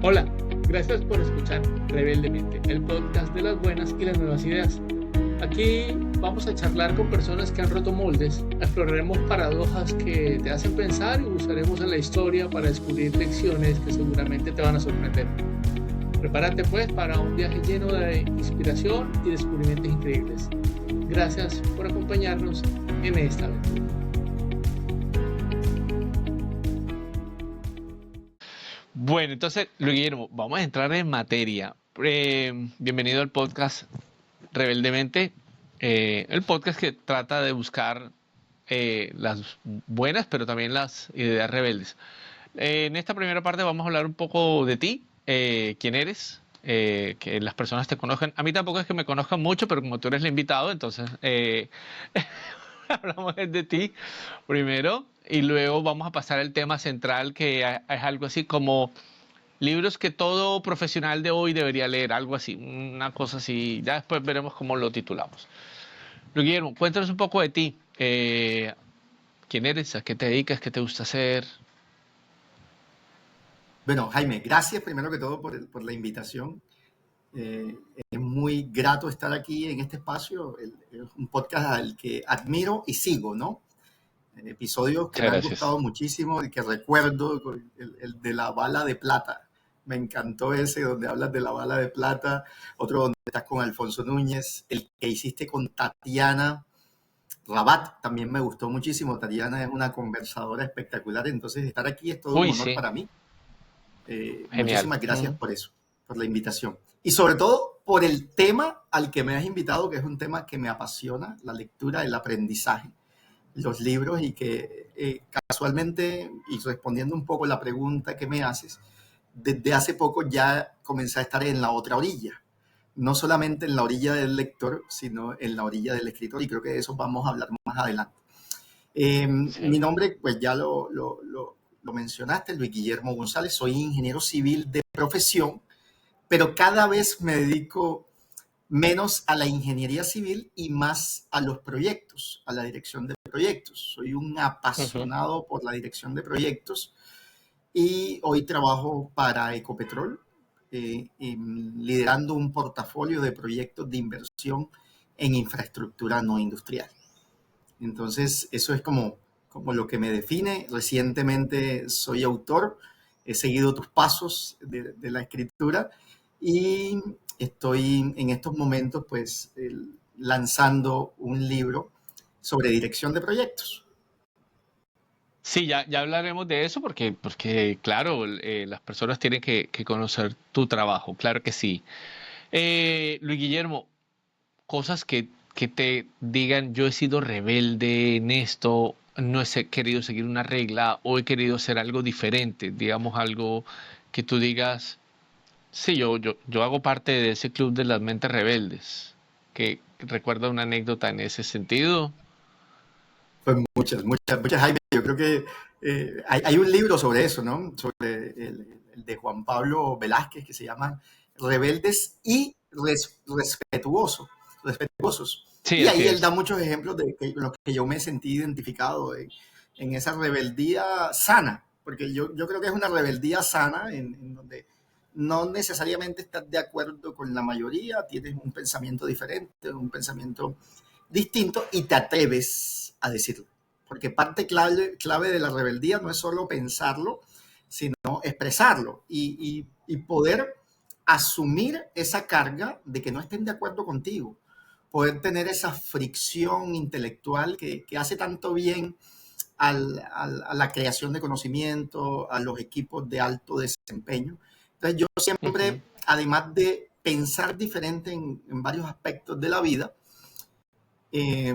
Hola, gracias por escuchar Rebeldemente, el podcast de las buenas y las nuevas ideas. Aquí vamos a charlar con personas que han roto moldes, exploraremos paradojas que te hacen pensar y buscaremos en la historia para descubrir lecciones que seguramente te van a sorprender. Prepárate pues para un viaje lleno de inspiración y descubrimientos increíbles. Gracias por acompañarnos en esta aventura. Bueno, entonces, Luis Guillermo, vamos a entrar en materia. Bienvenido al podcast Rebeldemente, el podcast que trata de buscar las buenas, pero también las ideas rebeldes. En esta primera parte vamos a hablar un poco de ti, quién eres, que las personas te conozcan. A mí tampoco es que me conozcan mucho, pero como tú eres el invitado, entonces hablamos de ti primero y luego vamos a pasar al tema central, que es algo así como libros que todo profesional de hoy debería leer, algo así, una cosa así. Ya después veremos cómo lo titulamos. Luis Guillermo, cuéntanos un poco de ti. ¿Quién eres? ¿A qué te dedicas? ¿Qué te gusta hacer? Bueno, Jaime, gracias primero que todo por la invitación. Es muy grato estar aquí en este espacio, es un podcast al que admiro y sigo, ¿no? Episodios que Muchas me han gracias. gustado muchísimo y que recuerdo, el de la bala de plata. Me encantó ese donde hablas de la bala de plata, otro donde estás con Alfonso Núñez, el que hiciste con Tatiana Rabat también me gustó muchísimo. Tatiana es una conversadora espectacular, entonces estar aquí es todo un Uy, honor sí, para mí. genial. Muchísimas gracias por eso, por la invitación. Y sobre todo por el tema al que me has invitado, que es un tema que me apasiona, la lectura, el aprendizaje, los libros y que casualmente, y respondiendo un poco la pregunta que me haces, desde hace poco ya comencé a estar en la otra orilla. No solamente en la orilla del lector, sino en la orilla del escritor, y creo que de eso vamos a hablar más adelante. Mi Sí. nombre, pues ya lo mencionaste, Luis Guillermo González, soy ingeniero civil de profesión, pero cada vez me dedico menos a la ingeniería civil y más a los proyectos, a la dirección de proyectos. Soy un Ujú. apasionado por la dirección de proyectos y hoy trabajo para Ecopetrol, liderando un portafolio de proyectos de inversión en infraestructura no industrial. Entonces, eso es como lo que me define. Recientemente soy autor, he seguido tus pasos de la escritura y estoy en estos momentos pues lanzando un libro sobre dirección de proyectos. Sí, ya hablaremos de eso porque claro, las personas tienen que conocer tu trabajo, claro que sí. Luis Guillermo, cosas que te digan, yo he sido rebelde en esto, no querido seguir una regla o he querido hacer algo diferente, digamos algo que tú digas, sí, yo hago parte de ese club de las mentes rebeldes, que recuerda una anécdota en ese sentido. Pues muchas, Jaime. Yo creo que hay un libro sobre eso, ¿no? Sobre el de Juan Pablo Velázquez que se llama Rebeldes y respetuosos. Sí, Y así ahí él da es. muchos ejemplos de los que yo me sentí identificado en esa rebeldía sana, porque yo creo que es una rebeldía sana en donde no necesariamente estás de acuerdo con la mayoría, tienes un pensamiento diferente, un pensamiento distinto y te atreves a decirlo. Porque parte clave de la rebeldía no es solo pensarlo, sino expresarlo y poder asumir esa carga de que no estén de acuerdo contigo, poder tener esa fricción intelectual que hace tanto bien a la creación de conocimiento, a los equipos de alto desempeño. Entonces yo Ujú. siempre, además de pensar diferente en varios aspectos de la vida, eh,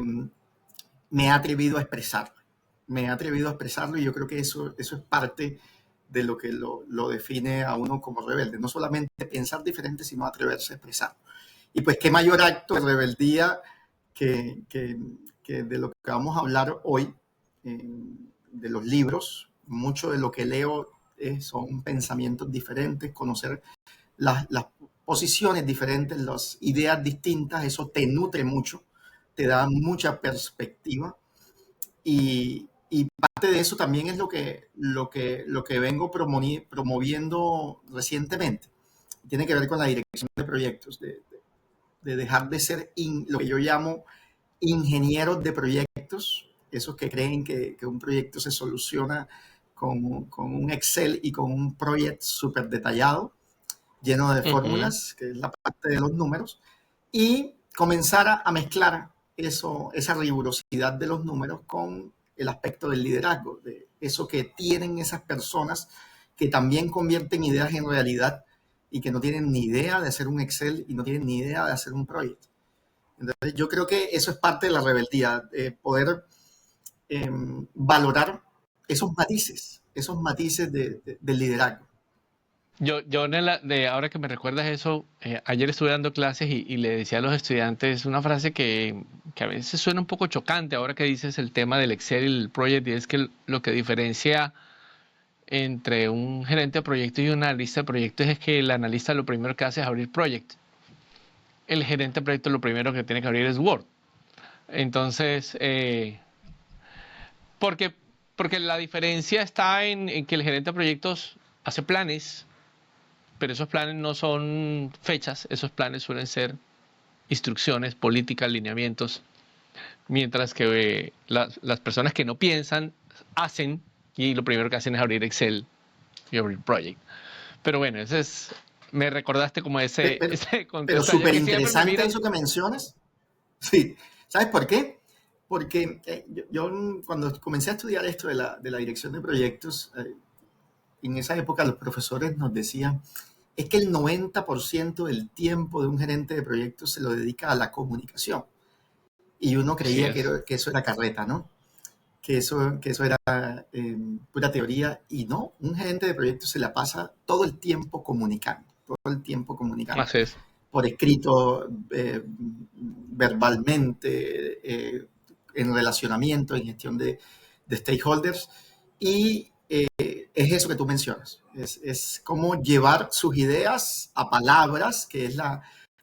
me he atrevido a expresarlo. Me he atrevido a expresarlo y yo creo que eso es parte de lo que lo define a uno como rebelde. No solamente pensar diferente, sino atreverse a expresarlo. Y pues qué mayor acto de rebeldía que, que, que de lo que vamos a hablar hoy, de los libros. Mucho de lo que leo son pensamientos diferentes, conocer las posiciones diferentes, las ideas distintas, eso te nutre mucho, te da mucha perspectiva y de eso también es lo que vengo promoviendo recientemente. Tiene que ver con la dirección de proyectos, de dejar de ser lo que yo llamo ingenieros de proyectos, esos que creen que un proyecto se soluciona con un Excel y con un proyecto súper detallado, lleno de fórmulas, que es la parte de los números, y comenzar a mezclar esa rigurosidad de los números con el aspecto del liderazgo, de eso que tienen esas personas que también convierten ideas en realidad y que no tienen ni idea de hacer un Excel y no tienen ni idea de hacer un proyecto. Entonces, yo creo que eso es parte de la rebeldía, poder valorar esos matices del liderazgo. Yo ahora que me recuerdas eso, ayer estuve dando clases y le decía a los estudiantes una frase que a veces suena un poco chocante ahora que dices el tema del Excel y el project, y es que lo que diferencia entre un gerente de proyectos y un analista de proyectos es que el analista lo primero que hace es abrir project. El gerente de proyectos lo primero que tiene que abrir es Word. Entonces, porque la diferencia está en que el gerente de proyectos hace planes, pero esos planes no son fechas, esos planes suelen ser instrucciones, políticas, lineamientos, mientras que las personas que no piensan, hacen, y lo primero que hacen es abrir Excel y abrir Project. Pero bueno, me recordaste como ese contexto. Pero súper interesante eso que mencionas. Sí, ¿sabes por qué? Porque yo cuando comencé a estudiar esto de la dirección de proyectos, en esa época los profesores nos decían, es que el 90% del tiempo de un gerente de proyectos se lo dedica a la comunicación. Y uno creía que eso era carreta, ¿no? Que eso era pura teoría. Y no, un gerente de proyectos se la pasa todo el tiempo comunicando. Así es. Por escrito, verbalmente, en relacionamiento, en gestión de stakeholders. Y es eso que tú mencionas. Es cómo llevar sus ideas a palabras, que es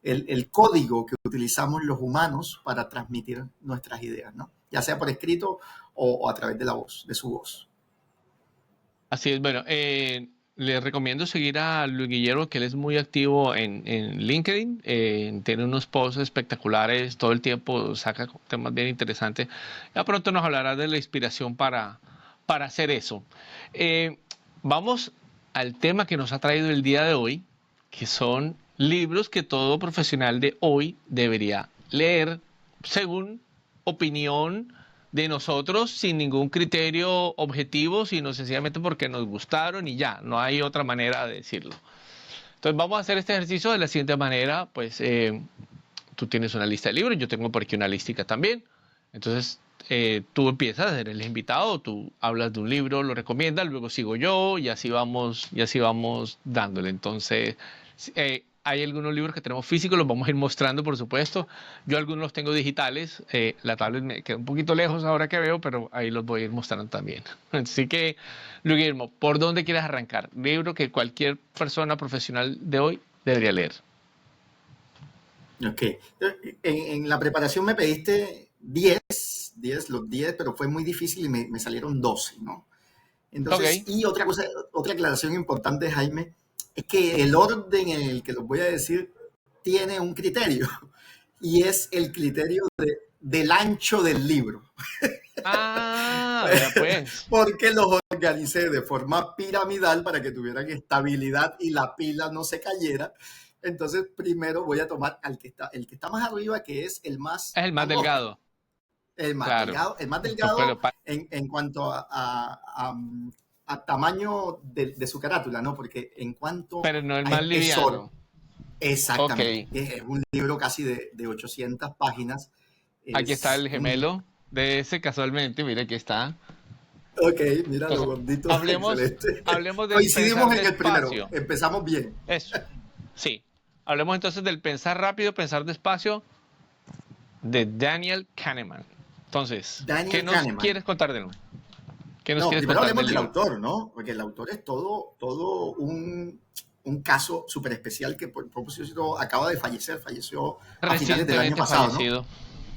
el código que utilizamos los humanos para transmitir nuestras ideas, ¿no? Ya sea por escrito o a través de la voz, de su voz. Así es. Bueno, les recomiendo seguir a Luis Guillermo, que él es muy activo en LinkedIn. Tiene unos posts espectaculares todo el tiempo, saca temas bien interesantes. Ya pronto nos hablará de la inspiración para hacer eso. Vamos al tema que nos ha traído el día de hoy, que son libros que todo profesional de hoy debería leer según opinión de nosotros, sin ningún criterio objetivo, sino sencillamente porque nos gustaron y ya, no hay otra manera de decirlo. Entonces vamos a hacer este ejercicio de la siguiente manera, pues tú tienes una lista de libros, yo tengo por aquí una lística también. Entonces tú empiezas, eres el invitado, tú hablas de un libro, lo recomiendas, luego sigo yo y así vamos dándole. Entonces hay algunos libros que tenemos físicos, los vamos a ir mostrando, por supuesto. Yo algunos los tengo digitales, la tablet me queda un poquito lejos ahora que veo, pero ahí los voy a ir mostrando también. Así que, Luis Guillermo, ¿por dónde quieres arrancar? Libro que cualquier persona profesional de hoy debería leer. Ok. En la preparación me pediste 10, pero fue muy difícil y me salieron 12, ¿no? Entonces, okay. Y otra aclaración importante, Jaime, es que el orden en el que los voy a decir tiene un criterio, y es el criterio del ancho del libro. Pues. Porque los organicé de forma piramidal para que tuvieran estabilidad y la pila no se cayera. Entonces, primero voy a tomar el que está más arriba, que es el más... Es el más delgado. El más delgado en cuanto a tamaño de su carátula, ¿no? Porque en cuanto pero no el más liviano. Exactamente. Okay. Es un libro casi de 800 páginas. Aquí está el gemelo de ese, casualmente, mira, aquí está. Ok, mira lo gordito. Hablemos de coincidimos en el primero. Empezamos bien. Eso. Sí. Hablemos entonces del pensar rápido, pensar despacio, de Daniel Kahneman. Entonces, ¿qué nos quieres contar de él? Primero hablemos del autor, ¿no? Porque el autor es todo un caso súper especial que por propósito acaba de fallecer. Falleció a finales del año pasado, ¿no?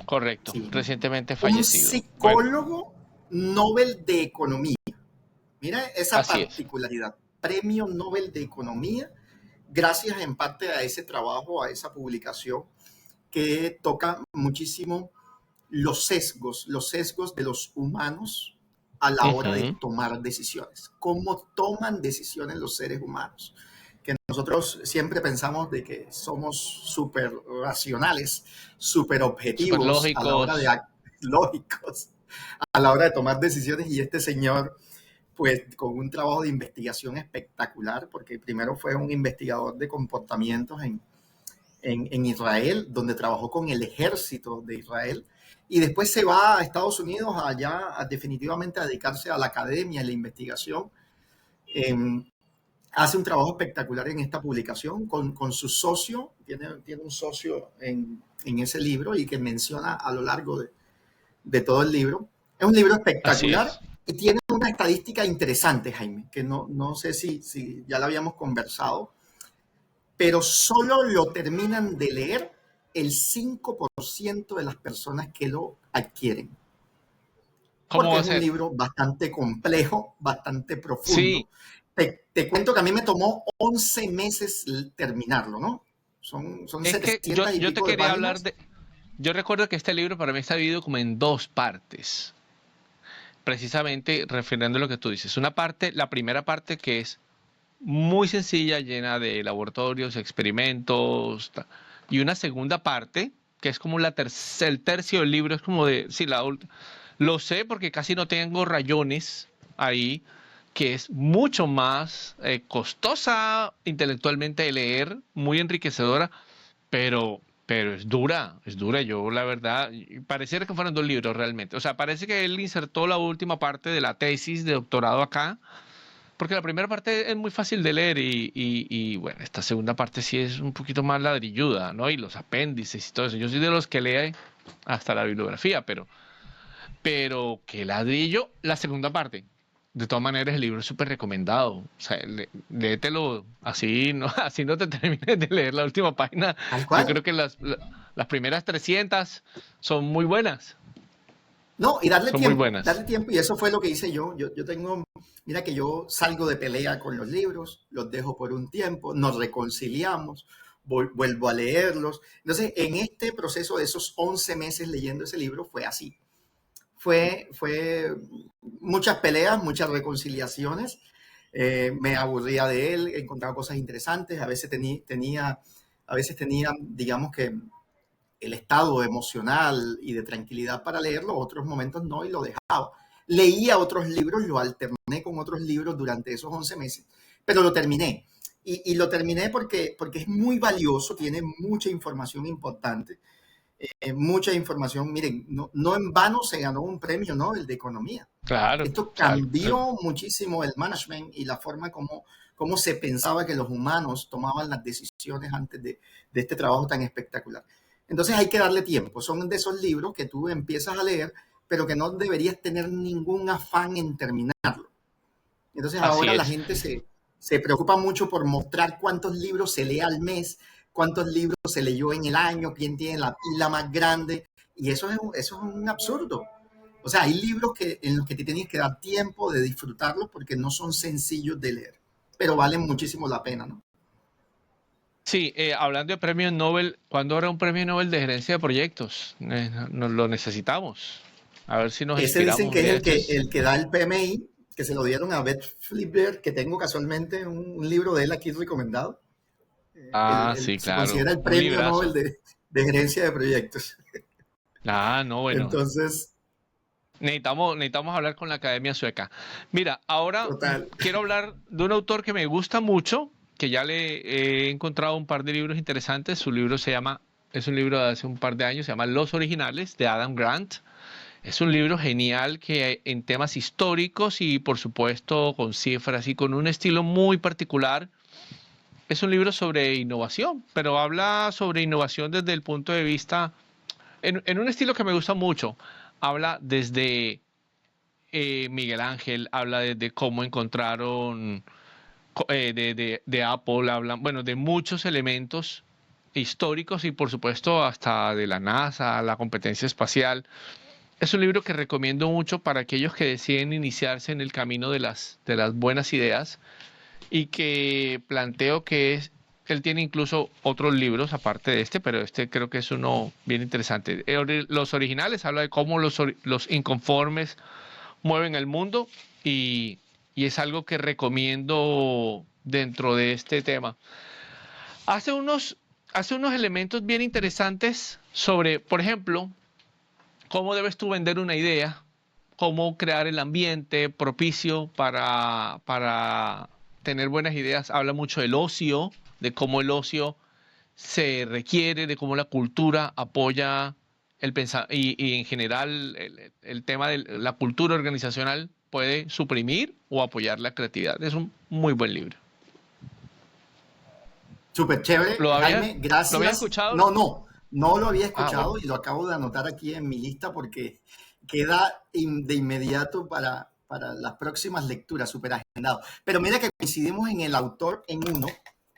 Correcto, sí. Recientemente fallecido. Un psicólogo Nobel de Economía. Mira esa Así es. particularidad. Premio Nobel de Economía, gracias en parte a ese trabajo, a esa publicación que toca muchísimo los sesgos de los humanos a la hora de Ujú. tomar decisiones. ¿Cómo toman decisiones los seres humanos? Que nosotros siempre pensamos de que somos súper racionales, súper Súper objetivos a la hora de lógicos. lógicos a la hora de tomar decisiones, y este señor pues con un trabajo de investigación espectacular, porque primero fue un investigador de comportamientos en Israel, donde trabajó con el ejército de Israel, y después se va a Estados Unidos allá definitivamente a dedicarse a la academia y la investigación. Eh, Hace un trabajo espectacular en esta publicación con su socio, tiene un socio en ese libro y que menciona a lo largo de todo el libro. Es un libro Así espectacular es. y tiene una estadística interesante, Jaime, que no sé si ya la habíamos conversado, pero solo lo terminan de leer el 5% de las personas que lo adquieren, ¿Cómo porque va a es un ser? libro bastante complejo, bastante profundo. Sí, Te cuento que a mí me tomó 11 meses terminarlo, ¿no? Son es que yo, 700 y yo te pico de quería hablar páginas. de... Yo recuerdo que este libro para mí está dividido como en dos partes, precisamente refiriendo a lo que tú dices. Una parte, la primera parte que es muy sencilla, llena de laboratorios, experimentos, y una segunda parte que es como el tercio del libro, es como de, sí, lo sé porque casi no tengo rayones ahí, que es mucho más costosa intelectualmente de leer, muy enriquecedora, pero es dura. Yo, la verdad, pareciera que fueran dos libros realmente. O sea, parece que él insertó la última parte de la tesis de doctorado acá, porque la primera parte es muy fácil de leer y, bueno, esta segunda parte sí es un poquito más ladrilluda, ¿no? Y los apéndices y todo eso. Yo soy de los que lee hasta la bibliografía, pero qué ladrillo la segunda parte. De todas maneras, el libro es súper recomendado. O sea, léetelo así, no, así no te termines de leer la última página. Tal Yo cual. creo que las primeras 300 son muy buenas. No, y Son muy buenas. darle tiempo, y eso fue lo que hice yo. Yo tengo, mira que yo salgo de pelea con los libros, los dejo por un tiempo, nos reconciliamos, vuelvo a leerlos. Entonces, en este proceso de esos 11 meses leyendo ese libro fue así. Fue muchas peleas, muchas reconciliaciones. Me aburría de él, encontraba cosas interesantes, a veces tenía, digamos que el estado emocional y de tranquilidad para leerlo, otros momentos no, y lo dejaba. Leía otros libros, lo alterné con otros libros durante esos 11 meses, pero lo terminé. Lo terminé porque es muy valioso, tiene mucha información importante, mucha información. Miren, no en vano se ganó un premio Nobel de Economía. Claro. Esto O sea, cambió muchísimo el management y la forma como se pensaba que los humanos tomaban las decisiones antes de este trabajo tan espectacular. Entonces hay que darle tiempo. Son de esos libros que tú empiezas a leer, pero que no deberías tener ningún afán en terminarlo. Entonces así ahora la es. gente se preocupa mucho por mostrar cuántos libros se lee al mes, cuántos libros se leyó en el año, quién tiene la pila más grande, y eso es un absurdo. O sea, hay libros en los que te tienes que dar tiempo de disfrutarlos porque no son sencillos de leer, pero valen muchísimo la pena, ¿no? Sí, hablando de premios Nobel, ¿cuándo habrá un premio Nobel de gerencia de proyectos? Nos lo necesitamos. A ver si nos Ese dicen inspiramos que un es día de estos. el que da el PMI, que se lo dieron a Beth Flipper, que tengo casualmente un libro de él aquí recomendado. Ah, sí, Se claro. considera el Un premio Nobel librazo. de gerencia de proyectos. Ah, no, bueno. Entonces, Necesitamos hablar con la Academia Sueca. Mira, ahora total. quiero hablar de un autor que me gusta mucho, que ya le he encontrado un par de libros interesantes. Su libro es un libro de hace un par de años, se llama Los Originales, de Adam Grant. Es un libro genial que en temas históricos y por supuesto con cifras y con un estilo muy particular. Es un libro sobre innovación, pero habla sobre innovación desde el punto de vista, en un estilo que me gusta mucho. Habla desde Miguel Ángel, habla de cómo encontraron de Apple, hablan, bueno, de muchos elementos históricos y por supuesto hasta de la NASA, la competencia espacial. es un libro que recomiendo mucho para aquellos que deciden iniciarse en el camino de las buenas ideas y que planteo que él tiene incluso otros libros aparte de este, pero este creo que es uno bien interesante. Los originales habla de cómo los inconformes mueven el mundo y, y es algo que recomiendo dentro de este tema. Hace unos, hace unos elementos bien interesantes sobre, por ejemplo, cómo debes tú vender una idea, cómo crear el ambiente propicio para tener buenas ideas. Habla mucho del ocio, de cómo el ocio se requiere, de cómo la cultura apoya el pensamiento y en general el tema de la cultura organizacional puede suprimir o apoyar la creatividad. Es un muy buen libro. Súper chévere, ¿Lo habías, Jaime, lo habías gracias. escuchado? No lo había Ah, bueno. escuchado y lo acabo de anotar aquí en mi lista porque queda de inmediato para las próximas lecturas, súper agendado. Pero mira que coincidimos en el autor en uno,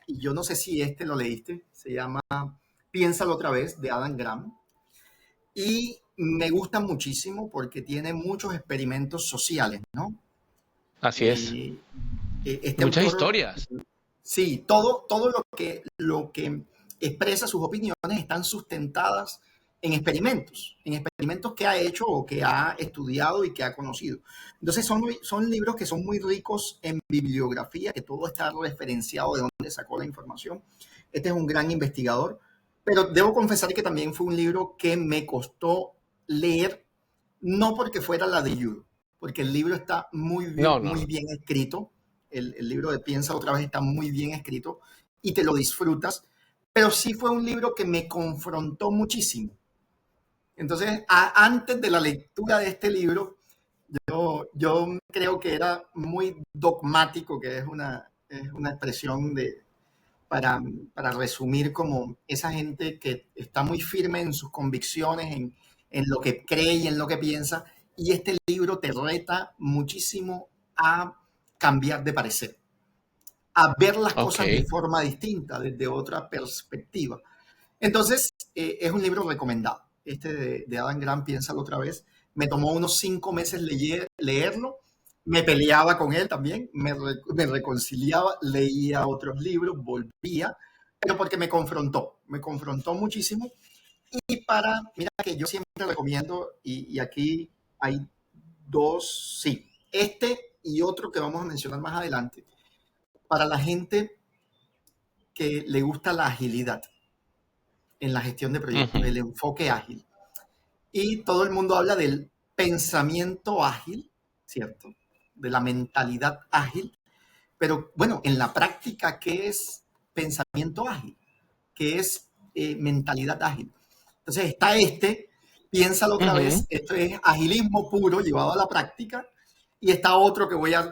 y yo no sé si este lo leíste, se llama Piénsalo otra vez, de Adam Grant, y me gusta muchísimo porque tiene muchos experimentos sociales, ¿no? Así es. Eh, este Muchas autor. historias. Sí, todo lo que expresa sus opiniones están sustentadas en experimentos que ha hecho o que ha estudiado y que ha conocido. Entonces son libros que son muy ricos en bibliografía, que todo está referenciado de dónde sacó la información. Este es un gran investigador, pero debo confesar que también fue un libro que me costó leer, no porque fuera la de Judo, porque el libro está No, no, muy no. bien escrito, el libro de Piensa otra vez está muy bien escrito y te lo disfrutas, pero sí fue un libro que me confrontó muchísimo. Entonces, antes de la lectura de este libro, yo creo que era muy dogmático, que es una expresión para, para resumir como esa gente que está muy firme en sus convicciones, en lo que cree y en lo que piensa, y este libro te reta muchísimo a cambiar de parecer, a ver las Ok. cosas de forma distinta, desde otra perspectiva. Entonces, es un libro recomendado. Este de Adam Grant, Piénsalo otra vez. Me tomó unos 5 meses leerlo. Me peleaba con él también, me reconciliaba, leía otros libros, volvía, pero porque me confrontó muchísimo. Y mira que yo siempre recomiendo, y aquí hay dos, sí, este y otro que vamos a mencionar más adelante, para la gente que le gusta la agilidad en la gestión de proyectos, Ujú. el enfoque ágil. Y todo el mundo habla del pensamiento ágil, ¿cierto? De la mentalidad ágil. Pero bueno, en la práctica, ¿qué es pensamiento ágil? ¿Qué es mentalidad ágil? Entonces está piénsalo otra Ujú. vez, esto es agilismo puro llevado a la práctica, y está otro que voy a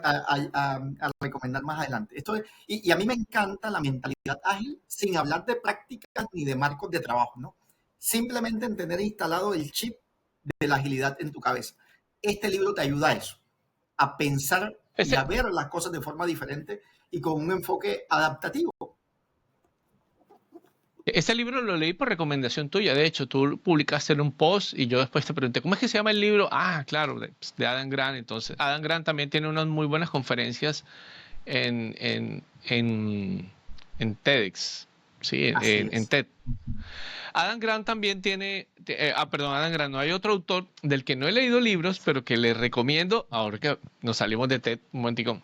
recomendar más adelante. Y a mí me encanta la mentalidad ágil sin hablar de prácticas ni de marcos de trabajo, ¿no? Simplemente en tener instalado el chip de la agilidad en tu cabeza. Este libro te ayuda a eso, a pensar y a Ese, ver las cosas de forma diferente y con un enfoque adaptativo. ese libro lo leí por recomendación tuya. De hecho, tú publicaste en un post y yo después te pregunté, ¿cómo es que se llama el libro? Ah, claro, de Adam Grant. Entonces, Adam Grant también tiene unas muy buenas conferencias en, en, en, en TEDx, sí, Así en es. TED. Adam Grant también tiene, perdón, Adam Grant, no hay otro autor del que no he leído libros, pero que les recomiendo, ahora que nos salimos de TED, un momentico,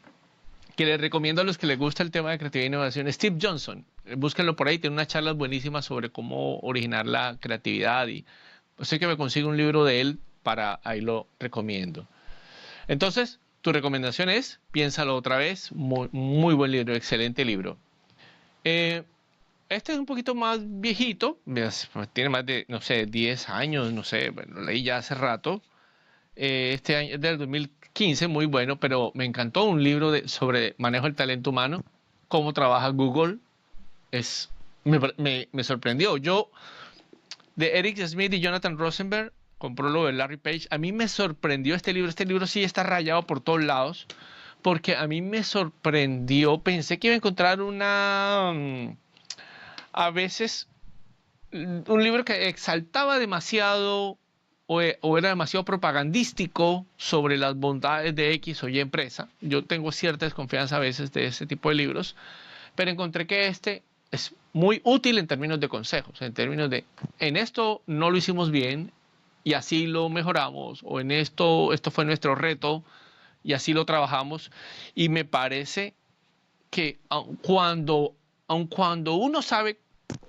que les recomiendo a los que les gusta el tema de creatividad e innovación, Steve Johnson. Búsquenlo por ahí, tiene unas charlas buenísimas sobre cómo originar la creatividad y sé que me consigo un libro de él para ahí lo recomiendo. Entonces, tu recomendación es Piénsalo otra vez, muy, muy buen libro, excelente libro. Eh, este es un poquito más viejito, tiene más de, no sé, 10 años, no sé, bueno, lo leí ya hace rato. Este año es del 2015, muy bueno, pero me encantó un libro sobre manejo del talento humano, cómo trabaja Google. Es, me sorprendió. Yo, de Eric Smith y Jonathan Rosenberg, con prólogo de Larry Page, a mí me sorprendió este libro. Este libro sí está rayado por todos lados, porque a mí me sorprendió. Pensé que iba a encontrar a veces un libro que exaltaba demasiado o era demasiado propagandístico sobre las bondades de X o Y empresa. Yo tengo cierta desconfianza a veces de ese tipo de libros, pero encontré que este es muy útil en términos de consejos, en términos de, en esto no lo hicimos bien y así lo mejoramos, o en esto fue nuestro reto y así lo trabajamos. Y me parece que aun cuando uno sabe,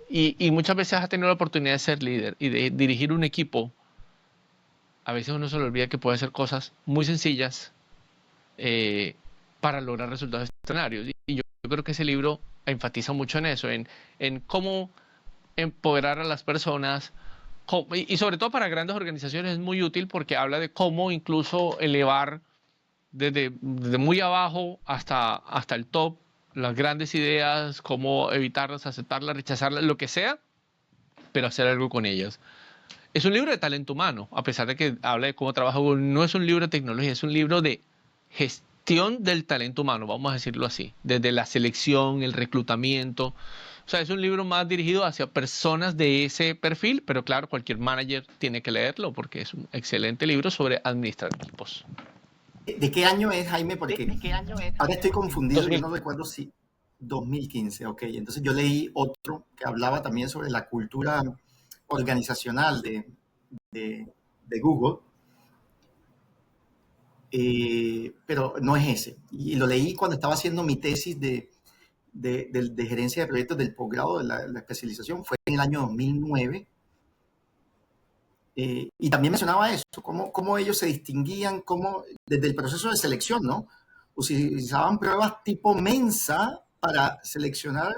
y muchas veces ha tenido la oportunidad de ser líder y de dirigir un equipo, a veces uno se le olvida que puede hacer cosas muy sencillas para lograr resultados extraordinarios. Y yo creo que ese libro enfatiza mucho en eso, en cómo empoderar a las personas, y sobre todo para grandes organizaciones es muy útil porque habla de cómo incluso elevar desde muy abajo hasta el top las grandes ideas, cómo evitarlas, aceptarlas, rechazarlas, lo que sea, pero hacer algo con ellas. Es un libro de talento humano, a pesar de que habla de cómo trabaja Google. No es un libro de tecnología, es un libro de gestión del talento humano, vamos a decirlo así, desde la selección, el reclutamiento. O sea, es un libro más dirigido hacia personas de ese perfil, pero claro, cualquier manager tiene que leerlo porque es un excelente libro sobre administrar equipos. ¿De qué año es, Jaime? Porque ahora estoy confundido, 2000. yo no recuerdo si 2015, ok. Entonces yo leí otro que hablaba también sobre la cultura organizacional de Google, pero no es ese. Y lo leí cuando estaba haciendo mi tesis de gerencia de proyectos del posgrado, de la especialización, fue en el año 2009. Y también mencionaba eso, cómo ellos se distinguían, cómo desde el proceso de selección, ¿no? Utilizaban pruebas tipo Mensa para seleccionar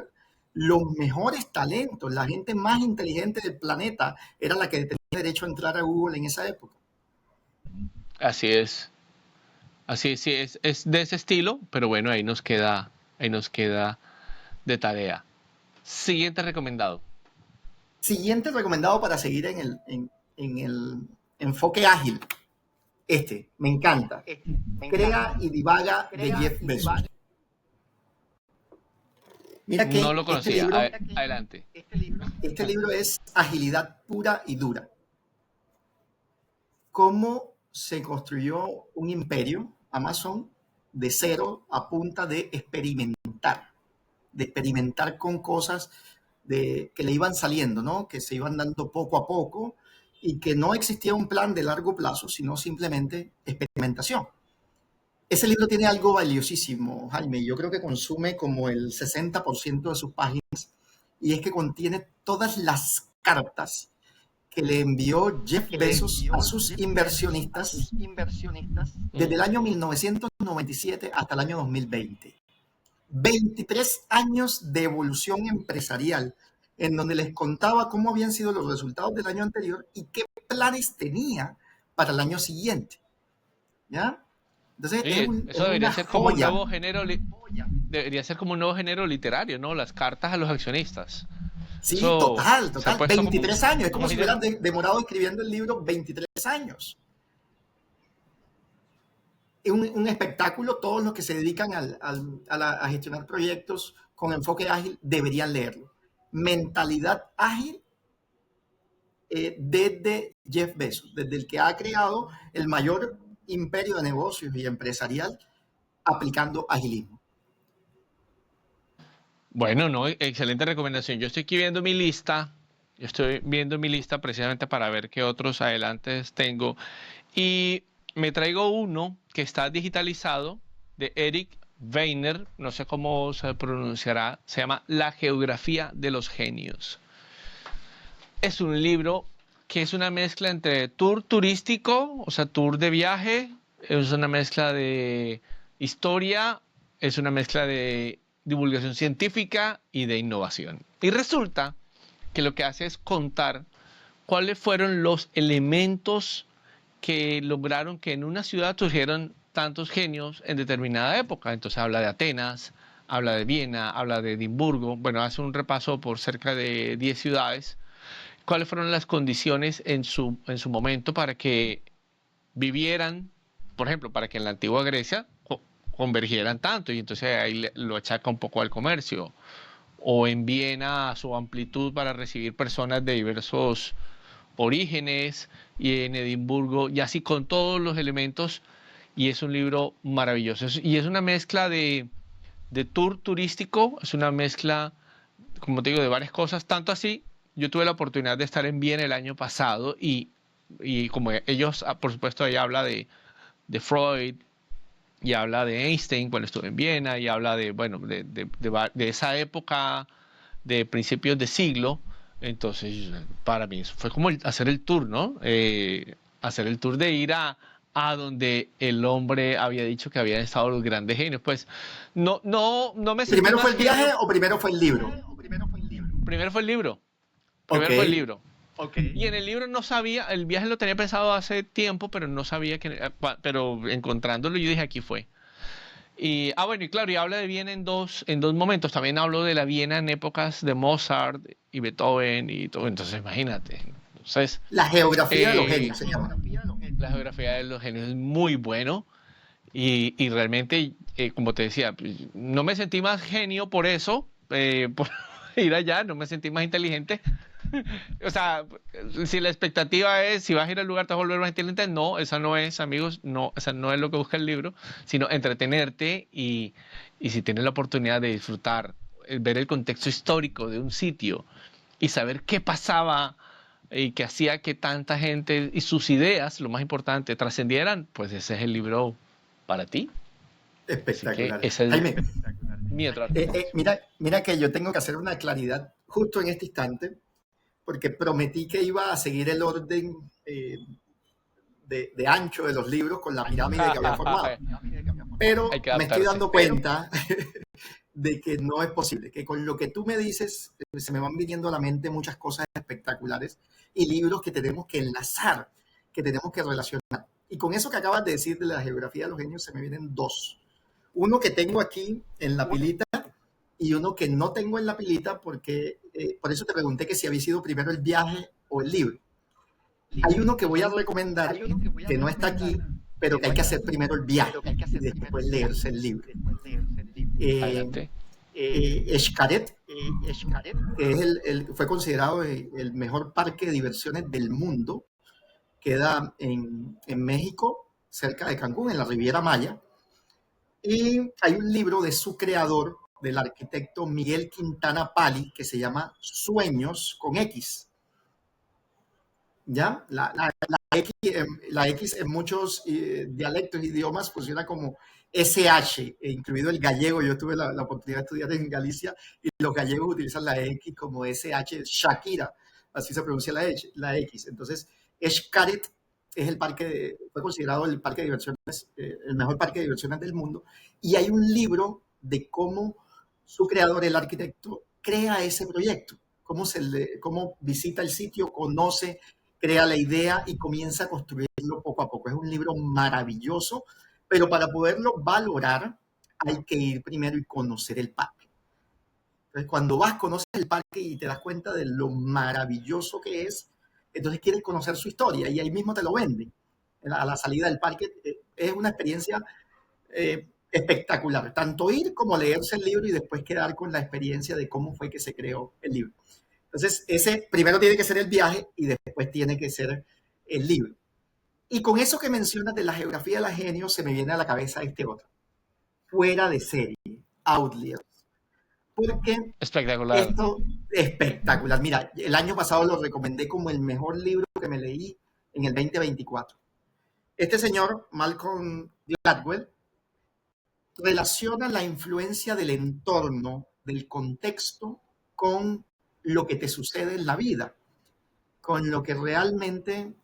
los mejores talentos, la gente más inteligente del planeta era la que tenía derecho a entrar a Google en esa época. Así es. Así sí, es de ese estilo, pero bueno, ahí nos queda de tarea. Siguiente recomendado. Siguiente recomendado para seguir en el enfoque ágil. Me encanta. Crea y divaga de Jeff Bezos. Mira que No lo conocía. Adelante. Este libro es agilidad pura y dura. Cómo se construyó un imperio, Amazon, de cero a punta de experimentar con cosas que le iban saliendo, ¿no? Que se iban dando poco a poco y que no existía un plan de largo plazo, sino simplemente experimentación. Ese libro tiene algo valiosísimo, Jaime. Yo creo que consume como el 60% de sus páginas y es que contiene todas las cartas que le envió Jeff Bezos a sus inversionistas desde el año 1997 hasta el año 2020. 23 años de evolución empresarial en donde les contaba cómo habían sido los resultados del año anterior y qué planes tenía para el año siguiente. ¿Ya? Entonces, Sí, eso debería ser como un nuevo género literario, ¿no? Las cartas a los accionistas. Sí, Eso total. 23 años. Es como si hubieran demorado escribiendo el libro 23 años. Es un espectáculo. Todos los que se dedican a gestionar proyectos con enfoque ágil deberían leerlo. Mentalidad ágil desde Jeff Bezos, desde el que ha creado el mayor imperio de negocios y empresarial aplicando agilismo. Bueno, no, excelente recomendación. Yo estoy aquí viendo mi lista. Yo estoy viendo mi lista precisamente para ver qué otros adelantes tengo. Y me traigo uno que está digitalizado de Eric Weiner, no sé cómo se pronunciará, se llama La geografía de los genios. Es un libro que es una mezcla entre tour turístico, o sea, tour de viaje, es una mezcla de historia, es una mezcla de divulgación científica y de innovación. Y resulta que lo que hace es contar cuáles fueron los elementos que lograron que en una ciudad surgieran tantos genios en determinada época. Entonces habla de Atenas, habla de Viena, habla de Edimburgo. Bueno, hace un repaso por cerca de 10 ciudades. ¿Cuáles fueron las condiciones en su momento para que vivieran, por ejemplo, para que en la antigua Grecia convergieran tanto? Y entonces ahí lo achaca un poco al comercio. O en Viena su amplitud para recibir personas de diversos Orígenes y en Edimburgo, y así con todos los elementos, y es un libro maravilloso. Y es una mezcla de tour turístico, es una mezcla, como te digo, de varias cosas, tanto así, yo tuve la oportunidad de estar en Viena el año pasado y como ellos, por supuesto, ella habla de Freud y habla de Einstein cuando estuve en Viena y habla de, bueno, de esa época de principios de siglo. Entonces, para mí eso fue como hacer el tour, ¿no? Hacer el tour de ir a donde el hombre había dicho que habían estado los grandes genios. Pues no me sentí ¿Primero fue más el viaje genio. o primero fue el libro? Primero fue el libro. Ok, Primero fue el libro. Y en el libro no sabía, el viaje lo tenía pensado hace tiempo, pero no sabía pero encontrándolo yo dije aquí fue. Bueno, y claro, y habla de Viena en dos momentos. También hablo de la Viena en épocas de Mozart y Beethoven y todo. Entonces, imagínate. Entonces, la geografía de los eh, genios se llama. la geografía de los genios es muy bueno. Y realmente, como te decía, pues, no me sentí más genio por eso, por ir allá, no me sentí más inteligente. O sea, si la expectativa es, si vas a ir al lugar te vas a volver más inteligente, no, esa no es, amigos, no, esa no es lo que busca el libro, sino entretenerte y si tienes la oportunidad de disfrutar, ver el contexto histórico de un sitio y saber qué pasaba y qué hacía que tanta gente y sus ideas, lo más importante, trascendieran, pues ese es el libro para ti. Así que Espectacular. ese es Jaime, mi otra recomendación. mira que yo tengo que hacer una claridad justo en este instante, porque prometí que iba a seguir el orden de ancho de los libros con la pirámide que había formado. Hay Pero que me estoy adaptarse. dando cuenta de que no es posible, que con lo que tú me dices se me van viniendo a la mente muchas cosas espectaculares y libros que tenemos que enlazar, que tenemos que relacionar. Y con eso que acabas de decir de la geografía de los genios se me vienen dos. Uno que tengo aquí en la pilita y uno que no tengo en la pilita porque por eso te pregunté que si había sido primero el viaje o el libro. Hay uno que voy a recomendar que no está aquí, pero que hay que hacer primero el viaje y después leerse el libro. Adelante. Xcaret, que es fue considerado el mejor parque de diversiones del mundo, queda en México, cerca de Cancún, en la Riviera Maya. Y hay un libro de su creador, del arquitecto Miguel Quintana Pali, que se llama Sueños con X. ¿Ya? La X en muchos dialectos, idiomas, funciona como SH, incluido el gallego. Yo tuve la oportunidad de estudiar en Galicia y los gallegos utilizan la X como SH, Shakira, así se pronuncia la X. Entonces, Xcaret es fue considerado el parque de diversiones, el mejor parque de diversiones del mundo. Y hay un libro de cómo su creador, el arquitecto, crea ese proyecto, cómo visita el sitio, conoce, crea la idea y comienza a construirlo poco a poco. Es un libro maravilloso, pero para poderlo valorar hay que ir primero y conocer el parque. Entonces, cuando vas, conoces el parque y te das cuenta de lo maravilloso que es, entonces quieres conocer su historia y ahí mismo te lo venden. A la salida del parque es una experiencia espectacular, tanto ir como leerse el libro y después quedar con la experiencia de cómo fue que se creó el libro. Entonces, ese primero tiene que ser el viaje y después tiene que ser el libro. Y con eso que mencionas de la geografía de la genio, se me viene a la cabeza este otro. Fuera de serie, Outliers. Porque Espectacular. esto es espectacular. Mira, el año pasado lo recomendé como el mejor libro que me leí en el 2024. Este señor, Malcolm Gladwell, relaciona la influencia del entorno, del contexto, con lo que te sucede en la vida, con lo que realmente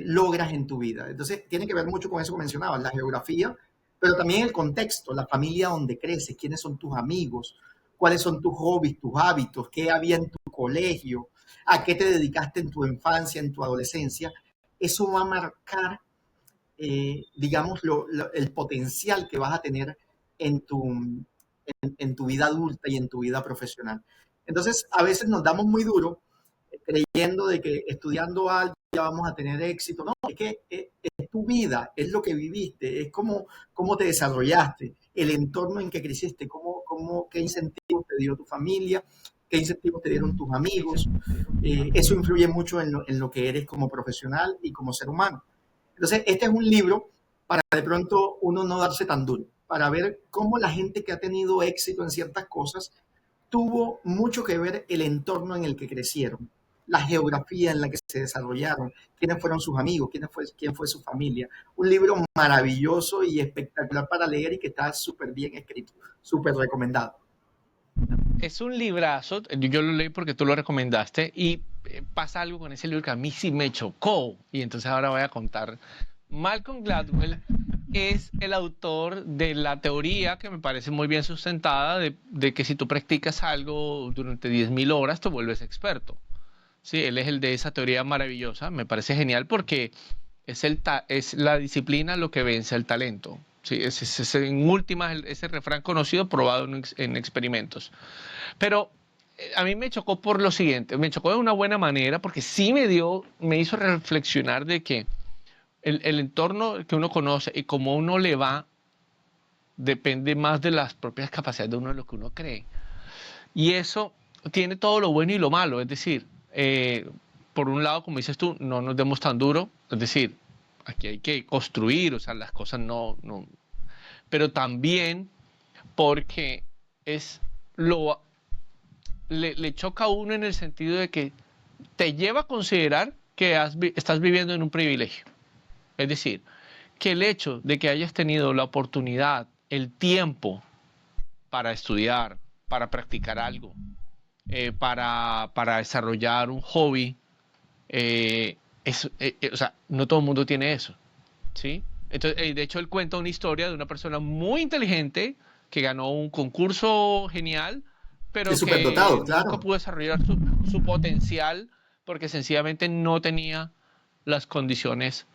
logras en tu vida. Entonces, tiene que ver mucho con eso que mencionabas, la geografía, pero también el contexto, la familia donde creces, quiénes son tus amigos, cuáles son tus hobbies, tus hábitos, qué había en tu colegio, a qué te dedicaste en tu infancia, en tu adolescencia. Eso va a marcar, digamos, el potencial que vas a tener en tu vida adulta y en tu vida profesional. Entonces, a veces nos damos muy duro creyendo de que estudiando algo ya vamos a tener éxito. No, es que es tu vida, es lo que viviste, es cómo te desarrollaste, el entorno en que creciste, qué incentivos te dio tu familia, qué incentivos te dieron tus amigos. Eso influye mucho en lo que eres como profesional y como ser humano. Entonces, este es un libro para de pronto uno no darse tan duro, para ver cómo la gente que ha tenido éxito en ciertas cosas tuvo mucho que ver el entorno en el que crecieron, la geografía en la que se desarrollaron, quiénes fueron sus amigos, quién fue su familia. Un libro maravilloso y espectacular para leer y que está súper bien escrito, súper recomendado. Es un librazo, yo lo leí porque tú lo recomendaste y pasa algo con ese libro que a mí sí me chocó y entonces ahora voy a contar. Malcolm Gladwell es el autor de la teoría que me parece muy bien sustentada de que si tú practicas algo durante 10.000 horas te vuelves experto. Sí, él es el de esa teoría maravillosa, me parece genial porque es la disciplina lo que vence el talento. Sí, en últimas ese refrán conocido probado en experimentos. Pero a mí me chocó por lo siguiente, me chocó de una buena manera porque sí me hizo reflexionar de que el entorno que uno conoce y cómo uno le va depende más de las propias capacidades de uno de lo que uno cree. Y eso tiene todo lo bueno y lo malo, es decir, por un lado, como dices tú, no nos demos tan duro, es decir, aquí hay que construir, o sea, las cosas no, pero también porque es lo le choca a uno en el sentido de que te lleva a considerar que estás viviendo en un privilegio. Es decir, que el hecho de que hayas tenido la oportunidad, el tiempo para estudiar, para practicar algo, para desarrollar un hobby, o sea, no todo el mundo tiene eso, ¿sí? Entonces, de hecho, él cuenta una historia de una persona muy inteligente que ganó un concurso genial, Sí, pero súper que dotado, nunca claro. pudo desarrollar su potencial porque sencillamente no tenía las condiciones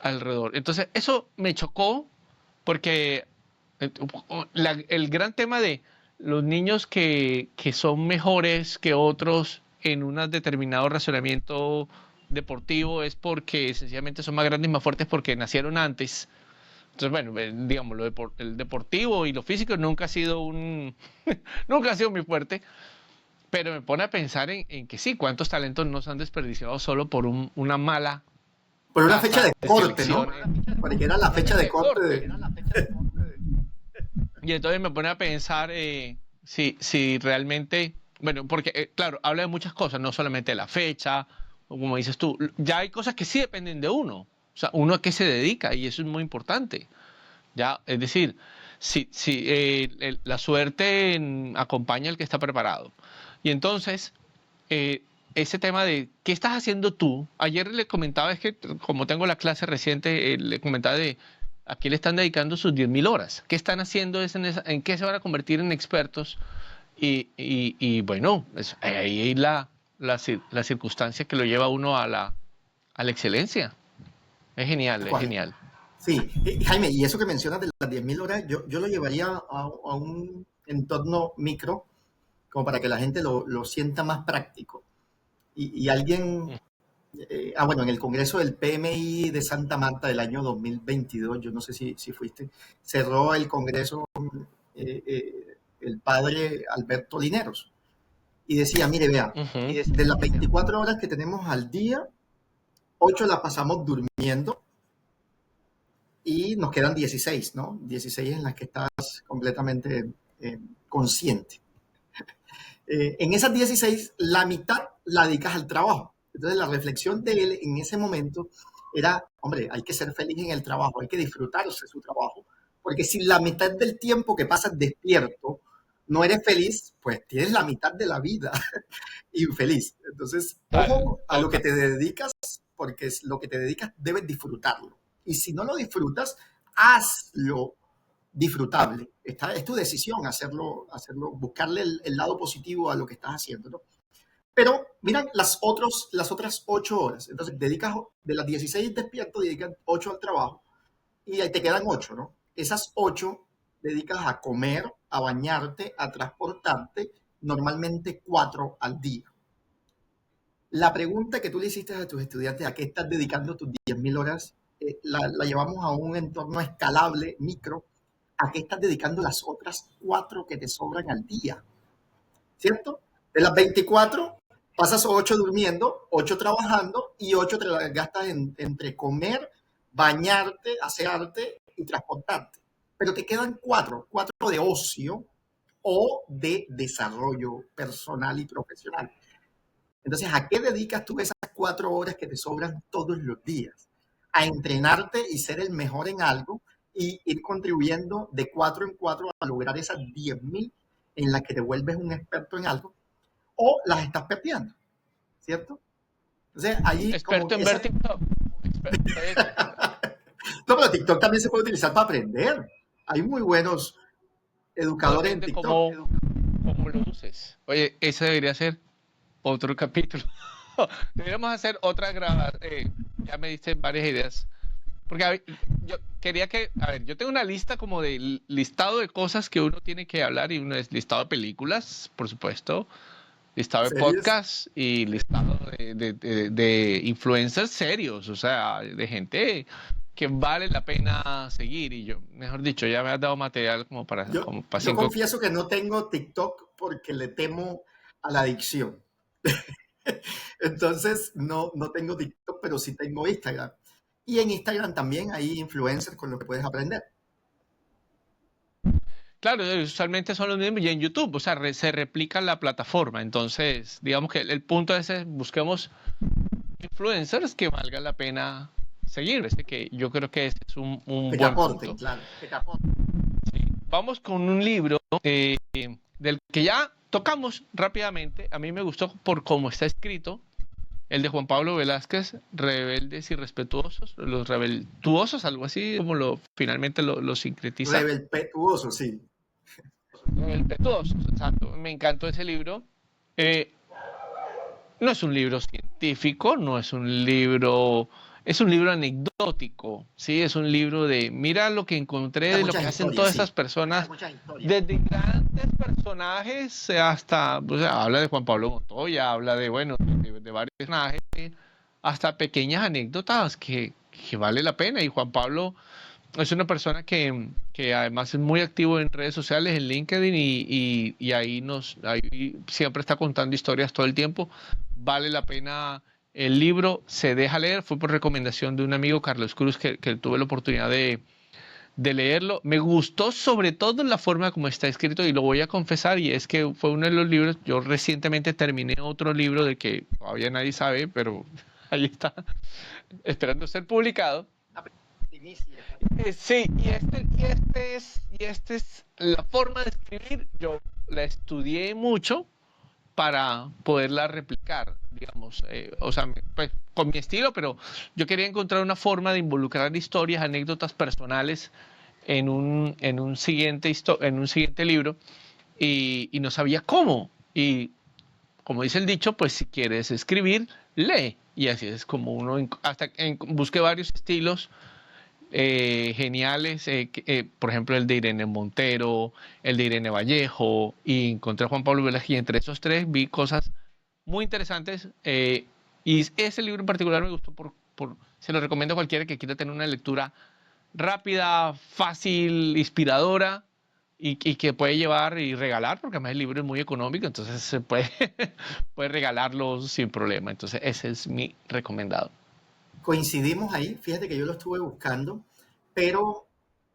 alrededor. Entonces, eso me chocó porque eh, el gran tema de los niños que son mejores que otros en un determinado razonamiento deportivo es porque sencillamente son más grandes y más fuertes porque nacieron antes. Entonces, bueno, digamos, el deportivo y lo físico nunca ha sido nunca ha sido muy fuerte, pero me pone a pensar en que sí, cuántos talentos nos han desperdiciado solo por una mala Por una fecha tasa de de corte, ¿no? selección, Porque era la una fecha fecha de de corte corte. de... Y entonces me pone a pensar si realmente, bueno, porque claro, habla de muchas cosas, no solamente de la fecha, o como dices tú, ya hay cosas que sí dependen de uno, o sea, uno a qué se dedica y eso es muy importante, ya, es decir, si la suerte acompaña al que está preparado. Y entonces, eh, ese tema de qué estás haciendo tú, ayer le comentaba, es que como tengo la clase reciente, le comentaba de a qué le están dedicando sus 10.000 horas, qué están haciendo, en qué se van a convertir en expertos y bueno, ahí hay la circunstancia que lo lleva a uno a la excelencia. Es genial, es ¿Cuál? genial. Sí, Jaime, y eso que mencionas de las 10.000 horas, yo lo llevaría a un entorno micro, como para que la gente lo sienta más práctico. Y alguien, bueno, en el Congreso del PMI de Santa Marta del año 2022, yo no sé si fuiste, cerró el Congreso el padre Alberto Lineros y decía, mire, vea, Ujú. de las 24 horas que tenemos al día, 8 las pasamos durmiendo y nos quedan 16, ¿no? 16 en las que estás completamente consciente. En esas 16, la mitad la dedicas al trabajo. Entonces, la reflexión de él en ese momento era, hombre, hay que ser feliz en el trabajo, hay que disfrutarse su trabajo, porque si la mitad del tiempo que pasas despierto no eres feliz, pues tienes la mitad de la vida infeliz. Entonces, Total, ojo a lo que total. te dedicas, porque es lo que te dedicas debes disfrutarlo. Y si no lo disfrutas, hazlo disfrutable. Es tu decisión hacerlo, buscarle el lado positivo a lo que estás haciendo, ¿no? Pero miran las otras 8 horas. Entonces, dedicas de las 16 despierto, dedicas 8 al trabajo y ahí te quedan 8, ¿no? Esas 8 dedicas a comer, a bañarte, a transportarte, normalmente 4 al día. La pregunta que tú le hiciste a tus estudiantes, ¿a qué estás dedicando tus 10.000 horas? La llevamos a un entorno escalable, micro. ¿A qué estás dedicando las otras 4 que te sobran al día? ¿Cierto? De las 24, pasas 8 durmiendo, 8 trabajando y 8 te las gastas entre comer, bañarte, asearte y transportarte. Pero te quedan 4, 4 de ocio o de desarrollo personal y profesional. Entonces, ¿a qué dedicas tú esas 4 horas que te sobran todos los días? A entrenarte y ser el mejor en algo y ir contribuyendo de 4 en 4 a lograr esas 10.000 en las que te vuelves un experto en algo o las estás perdiendo, ¿cierto? Entonces, ahí como Experto que en esa... ver TikTok. Experto en TikTok. No, pero TikTok también se puede utilizar para aprender. Hay muy buenos Todo educadores en depende TikTok. cómo lo uses. Oye, ese debería ser otro capítulo. Deberíamos hacer otra grabación. Ya me diste varias ideas. Porque yo quería a ver, yo tengo una lista como de listado de cosas que uno tiene que hablar y uno es listado de películas, por supuesto, listado de Series. podcasts y listado de influencers serios, o sea, de gente que vale la pena seguir. Y yo, mejor dicho, ya me has dado material como para Yo cinco. confieso que no tengo TikTok porque le temo a la adicción. Entonces, no tengo TikTok, pero sí tengo Instagram. Y en Instagram también hay influencers con los que puedes aprender. Claro, usualmente son los mismos y en YouTube, o sea, se replica la plataforma. Entonces, digamos que el punto es busquemos influencers que valga la pena seguir. Que yo creo que ese es un Que te buen aporten, punto. claro. Sí. Vamos con un libro del que ya tocamos rápidamente. A mí me gustó por cómo está escrito. El de Juan Pablo Velázquez, Rebeldes y Respetuosos, los Rebeltuosos, algo así, como finalmente lo sincretiza. Rebelpetuoso, sí. Rebeltuosos, exacto. Me encantó ese libro. Eh, no es un libro científico, no es un libro, es un libro anecdótico, ¿sí? Es un libro de, mira lo que encontré Cuenta de lo muchas que hacen historias, todas esas sí. personas, desde grandes personajes hasta, o sea, habla de Juan Pablo Montoya, habla de, bueno, de varios personajes, hasta pequeñas anécdotas que vale la pena. Y Juan Pablo es una persona que además es muy activo en redes sociales, en LinkedIn, y ahí siempre está contando historias todo el tiempo. Vale la pena el libro, se deja leer, fue por recomendación de un amigo, Carlos Cruz, que tuve la oportunidad de leerlo. Me gustó sobre todo la forma como está escrito y lo voy a confesar, y es que fue uno de los libros, yo recientemente terminé otro libro de que todavía nadie sabe, pero ahí está, esperando ser publicado. Sí, y este es la forma de escribir. Yo la estudié mucho para poderla replicar, digamos, o sea, pues, con mi estilo, pero yo quería encontrar una forma de involucrar historias, anécdotas personales en un siguiente libro y no sabía cómo. Y como dice el dicho, pues si quieres escribir, lee. Y así es como uno, busqué varios estilos geniales, por ejemplo el de Irene Montero, el de Irene Vallejo, y encontré a Juan Pablo Velázquez, y entre esos tres vi cosas muy interesantes, y ese libro en particular me gustó se lo recomiendo a cualquiera que quiera tener una lectura rápida, fácil, inspiradora, y que puede llevar y regalar, porque además el libro es muy económico, entonces se puede, puede regalarlo sin problema. Entonces ese es mi recomendado. Coincidimos ahí. Fíjate que yo lo estuve buscando, pero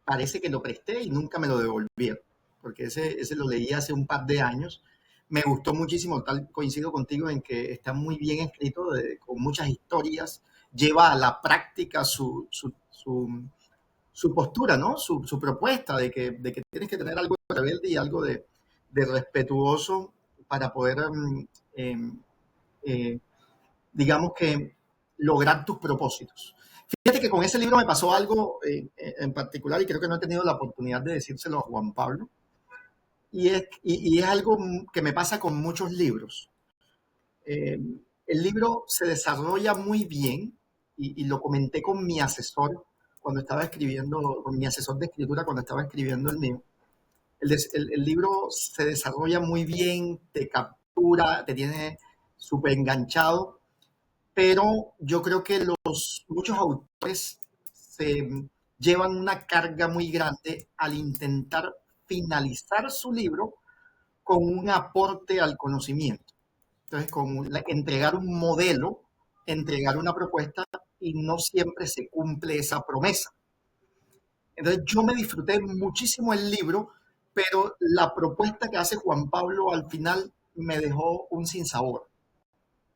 parece que lo presté y nunca me lo devolvieron, porque ese lo leí hace un par de años. Me gustó muchísimo, tal, coincido contigo en que está muy bien escrito, con muchas historias, lleva a la práctica su postura, ¿no? Su propuesta de que tienes que tener algo de rebelde y algo de respetuoso para poder, eh, digamos que, lograr tus propósitos. Fíjate que con ese libro me pasó algo en particular y creo que no he tenido la oportunidad de decírselo a Juan Pablo. Y es algo que me pasa con muchos libros. Eh, el libro se desarrolla muy bien y lo comenté con mi asesor cuando estaba escribiendo, con mi asesor de escritura cuando estaba escribiendo el mío. El libro se desarrolla muy bien, te captura, te tiene súper enganchado, pero yo creo que muchos autores se llevan una carga muy grande al intentar finalizar su libro con un aporte al conocimiento. Entonces, entregar un modelo, entregar una propuesta, y no siempre se cumple esa promesa. Entonces, yo me disfruté muchísimo el libro, pero la propuesta que hace Juan Pablo al final me dejó un sinsabor.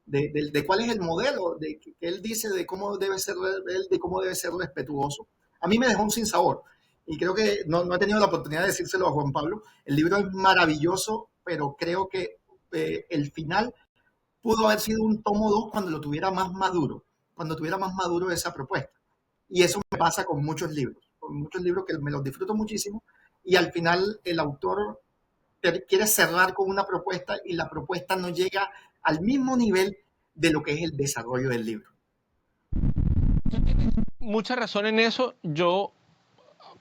De cuál es el modelo, que él dice de cómo debe ser él, de cómo debe ser respetuoso. A mí me dejó un sinsabor. Y creo que no he tenido la oportunidad de decírselo a Juan Pablo. El libro es maravilloso, pero creo que el final pudo haber sido un tomo 2 cuando lo tuviera más maduro, cuando tuviera más maduro esa propuesta. Y eso me pasa con muchos libros que me los disfruto muchísimo, y al final el autor quiere cerrar con una propuesta y la propuesta no llega al mismo nivel de lo que es el desarrollo del libro. Mucha razón en eso. Yo,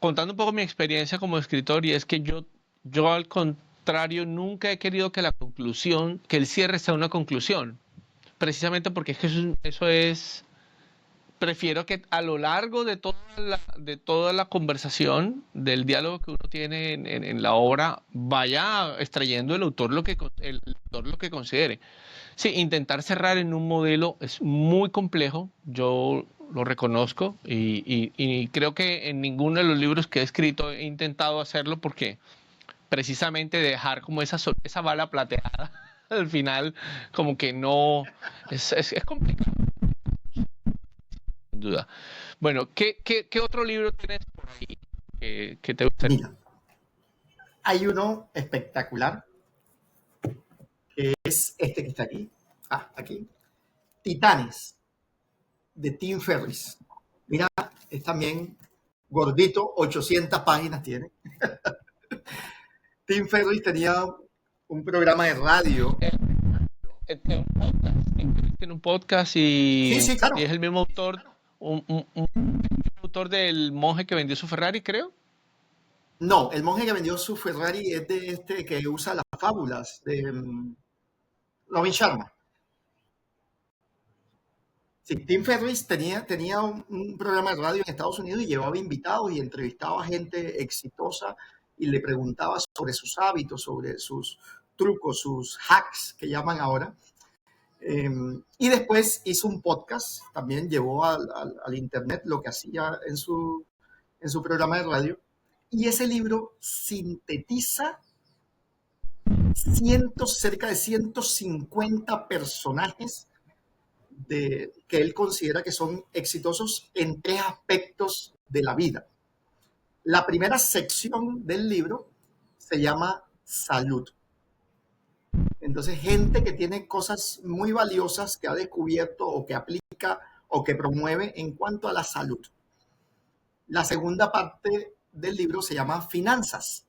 contando un poco mi experiencia como escritor, y es que yo al contrario nunca he querido que que el cierre sea una conclusión, precisamente porque es que eso es, prefiero que a lo largo de toda la conversación, del diálogo que uno tiene en la obra, vaya extrayendo el autor lo que considere. Sí, intentar cerrar en un modelo es muy complejo, yo lo reconozco, y creo que en ninguno de los libros que he escrito he intentado hacerlo, porque precisamente dejar como esa bala plateada al final, como que no, es complicado, sin duda. Bueno, ¿qué otro libro tienes por ahí que te gustaría? Mira, hay uno espectacular, que es este que está aquí. Aquí. Titanes, de Tim Ferriss. Mira, es también gordito, 800 páginas tiene. Tim Ferriss tenía un programa de radio. En un podcast, y, Sí, claro. y es el mismo autor, un autor del monje que vendió su Ferrari, creo. No, el monje que vendió su Ferrari es de este que usa las fábulas, de Robin Sharma. Sí, Tim Ferriss tenía un programa de radio en Estados Unidos y llevaba invitados y entrevistaba a gente exitosa y le preguntaba sobre sus hábitos, sobre sus trucos, sus hacks que llaman ahora. Y después hizo un podcast, también llevó al internet lo que hacía en su programa de radio. Y ese libro sintetiza cerca de 150 personajes que él considera que son exitosos en 3 aspectos de la vida. La primera sección del libro se llama salud. Entonces, gente que tiene cosas muy valiosas que ha descubierto o que aplica o que promueve en cuanto a la salud. La segunda parte del libro se llama finanzas.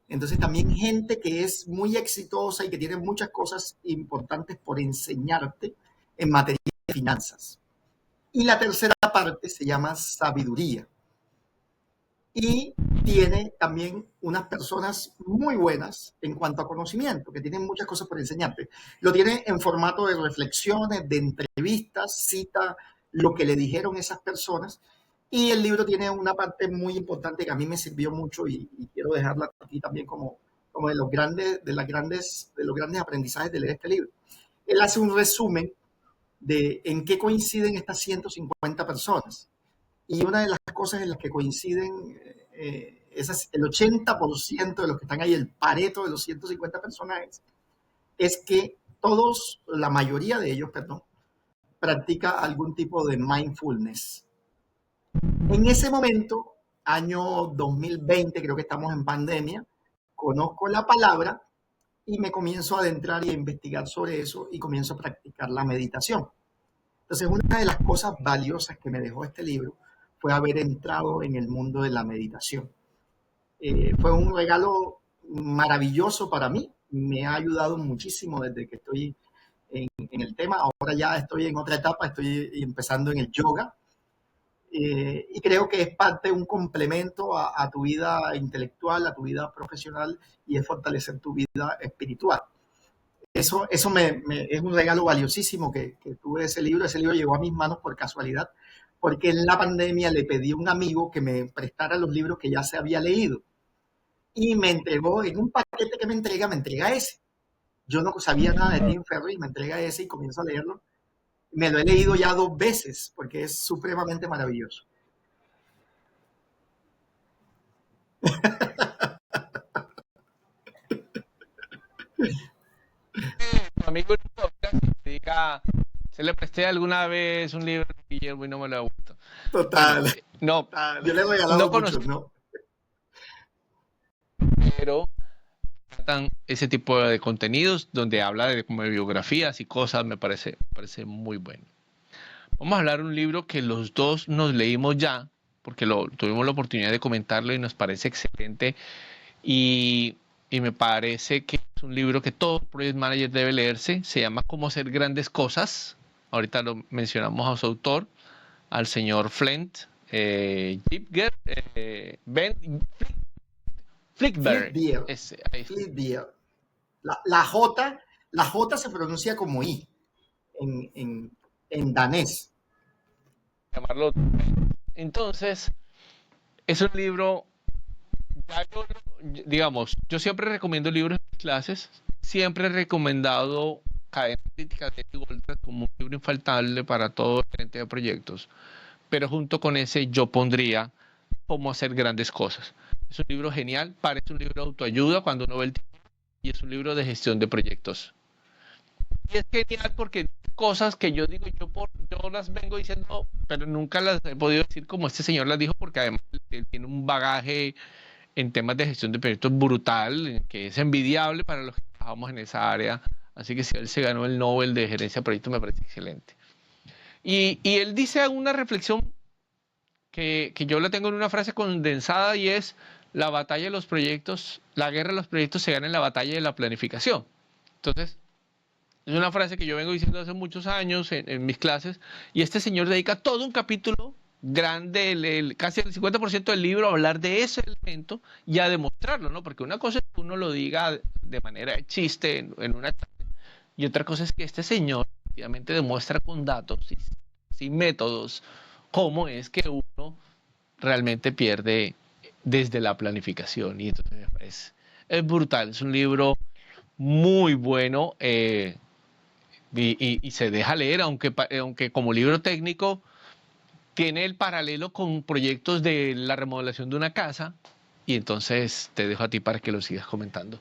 Entonces, también gente que es muy exitosa y que tiene muchas cosas importantes por enseñarte en materia de finanzas. Y la tercera parte se llama sabiduría. Y tiene también unas personas muy buenas en cuanto a conocimiento, que tienen muchas cosas por enseñarte. Lo tiene en formato de reflexiones, de entrevistas, cita lo que le dijeron esas personas. Y el libro tiene una parte muy importante que a mí me sirvió mucho y quiero dejarla aquí también como de los grandes aprendizajes de leer este libro. Él hace un resumen de en qué coinciden estas 150 personas. Y una de las cosas en las que coinciden el 80% de los que están ahí, el pareto de los 150 personajes, es que la mayoría de ellos, practica algún tipo de mindfulness. En ese momento, año 2020, creo que estamos en pandemia, conozco la palabra y me comienzo a adentrar y a investigar sobre eso y comienzo a practicar la meditación. Entonces, una de las cosas valiosas que me dejó este libro fue haber entrado en el mundo de la meditación. Fue un regalo maravilloso para mí, me ha ayudado muchísimo desde que estoy en el tema. Ahora ya estoy en otra etapa, estoy empezando en el yoga, y creo que es parte de un complemento a tu vida intelectual, a tu vida profesional, y es fortalecer tu vida espiritual. Eso es un regalo valiosísimo que tuve ese libro. Ese libro llegó a mis manos por casualidad, porque en la pandemia le pedí a un amigo que me prestara los libros que ya se había leído. y me entregó, en un paquete que me entrega ese. Yo no sabía nada de Tim Ferriss, me entrega ese y comienzo a leerlo. Me lo he leído ya 2 veces porque es supremamente maravilloso. Tu amigo en un podcast que diga, se le presté alguna vez un libro de Guillermo y no me lo ha gustado. Bueno, Total, no, total. Yo le he regalado no conocí, muchos, ¿no? pero tratan ese tipo de contenidos donde habla de como de biografías y cosas, me parece muy bueno. Vamos a hablar de un libro que los dos nos leímos ya, porque tuvimos la oportunidad de comentarlo y nos parece excelente. Y me parece que es un libro que todo Project Manager debe leerse. Se llama Cómo hacer grandes cosas. Ahorita lo mencionamos a su autor, al señor Flint, Jipger, Flickberg. Flipbeer. Ahí, Flipbeer. La J se pronuncia como I en danés. llamarlo. Entonces, es un libro, ya digamos, yo siempre recomiendo libros en mis clases, siempre he recomendado Cadena Crítica de Eddie Goldratt como un libro infaltable para todo gerente de proyectos, pero junto con ese yo pondría Cómo hacer grandes cosas. Es un libro genial, parece un libro de autoayuda cuando uno ve el título y es un libro de gestión de proyectos. Y es genial porque cosas que yo digo, yo las vengo diciendo, pero nunca las he podido decir como este señor las dijo, porque además él tiene un bagaje en temas de gestión de proyectos brutal, que es envidiable para los que trabajamos en esa área. Así que si él se ganó el Nobel de gerencia de proyectos, me parece excelente. Y él dice una reflexión que yo la tengo en una frase condensada y es: la batalla de los proyectos, la guerra de los proyectos se gana en la batalla de la planificación. Entonces, es una frase que yo vengo diciendo hace muchos años en mis clases, y este señor dedica todo un capítulo grande, casi el 50% del libro, a hablar de ese elemento y a demostrarlo, ¿no? Porque una cosa es que uno lo diga de manera de chiste en una clase, y otra cosa es que este señor efectivamente demuestra con datos y métodos cómo es que uno realmente pierde desde la planificación. Y entonces es brutal, es un libro muy bueno. Y se deja leer, aunque como libro técnico tiene el paralelo con proyectos de la remodelación de una casa, y entonces te dejo a ti para que lo sigas comentando.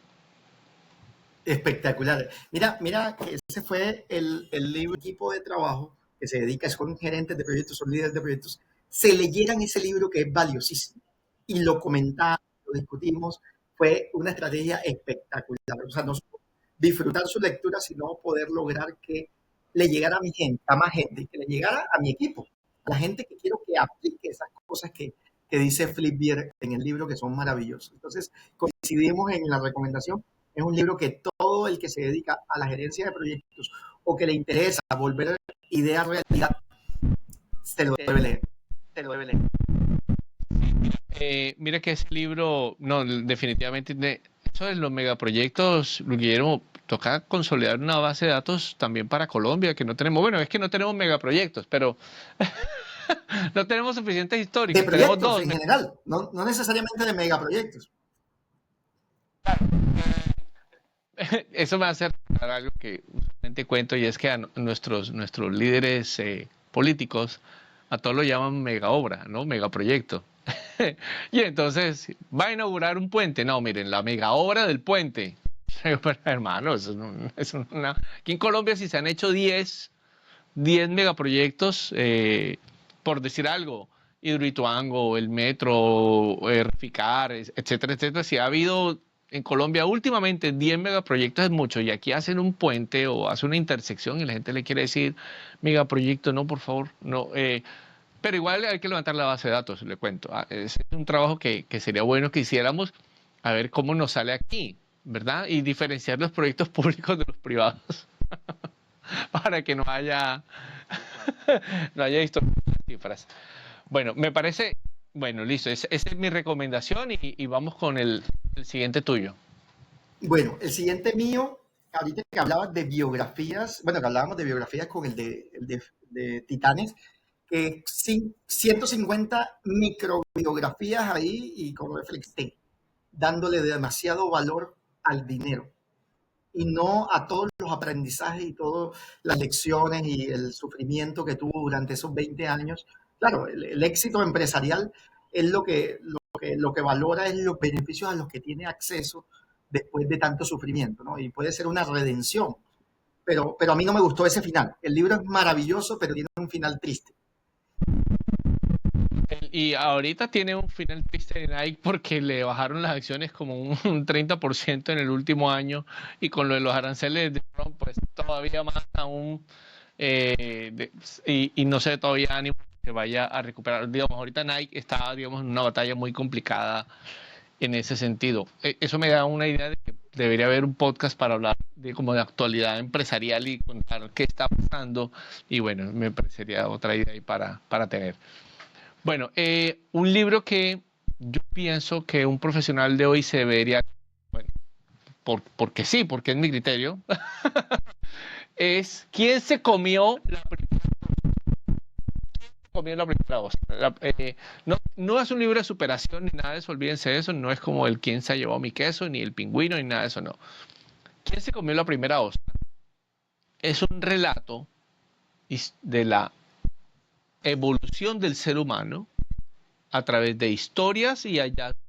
Espectacular. Mira, que ese fue el libro equipo de trabajo que se dedica, son gerentes de proyectos, son líderes de proyectos, se leyeran ese libro que es valiosísimo. Y lo comentamos, lo discutimos, fue una estrategia espectacular. O sea, no solo disfrutar su lectura, sino poder lograr que le llegara a mi gente, a más gente, que le llegara a mi equipo, a la gente que quiero que aplique esas cosas que dice Flipbeer en el libro, que son maravillosos. Entonces, coincidimos en la recomendación. Es un libro que todo el que se dedica a la gerencia de proyectos o que le interesa volver ideas realidad, se lo debe leer. Se lo debe leer. Mira que ese libro, no, definitivamente, eso de los megaproyectos, Guillermo, toca consolidar una base de datos también para Colombia, que no tenemos, bueno, es que no tenemos megaproyectos, pero no tenemos suficientes De históricos, tenemos proyectos dos. en general, no necesariamente de megaproyectos. Eso me hace recordar algo que usualmente cuento, y es que a nuestros líderes políticos a todos lo llaman mega obra, ¿no? Megaproyecto. Y entonces va a inaugurar un puente. No, miren, la mega obra del puente. Pero, hermano, aquí en Colombia si se han hecho 10 megaproyectos, por decir algo, Hidroituango, el metro, Reficar, etcétera, etcétera. Si ha habido en Colombia últimamente 10 megaproyectos es mucho, y aquí hacen un puente o hacen una intersección y la gente le quiere decir megaproyecto, no, por favor, no. Pero igual hay que levantar la base de datos, le cuento. Es un trabajo que sería bueno que hiciéramos, a ver cómo nos sale aquí, ¿verdad? Y diferenciar los proyectos públicos de los privados para que no haya cifras. Bueno, me parece, bueno, listo, esa es mi recomendación, y vamos con el siguiente tuyo. Bueno, el siguiente mío, ahorita que hablabas de biografías, bueno, que hablábamos de biografías con de Titanes, que 150 microbiografías ahí y con reflexión. dándole demasiado valor al dinero y no a todos los aprendizajes y todas las lecciones y el sufrimiento que tuvo durante esos 20 años. Claro, el éxito empresarial es lo que valora es los beneficios a los que tiene acceso después de tanto sufrimiento, ¿no? Y puede ser una redención, pero a mí no me gustó ese final. El libro es maravilloso, pero tiene un final triste. Y ahorita tiene un final triste de Nike porque le bajaron las acciones como un 30% en el último año, y con lo de los aranceles de Trump, pues todavía más aún, y no sé todavía ánimo que se vaya a recuperar. Digamos, ahorita Nike está, digamos, en una batalla muy complicada en ese sentido. Eso me da una idea de que debería haber un podcast para hablar de como de actualidad empresarial y contar qué está pasando, y bueno, me parecería otra idea ahí para tener. Bueno, un libro que yo pienso que un profesional de hoy se debería, bueno, porque sí, porque es mi criterio, es ¿Quién se comió la primera ostra? No, no es un libro de superación ni nada de eso, olvídense de eso, no es como el ¿Quién se llevó mi queso? Ni el pingüino, ni nada de eso, no. ¿Quién se comió la primera ostra? Es un relato de la evolución del ser humano a través de historias y hallazgos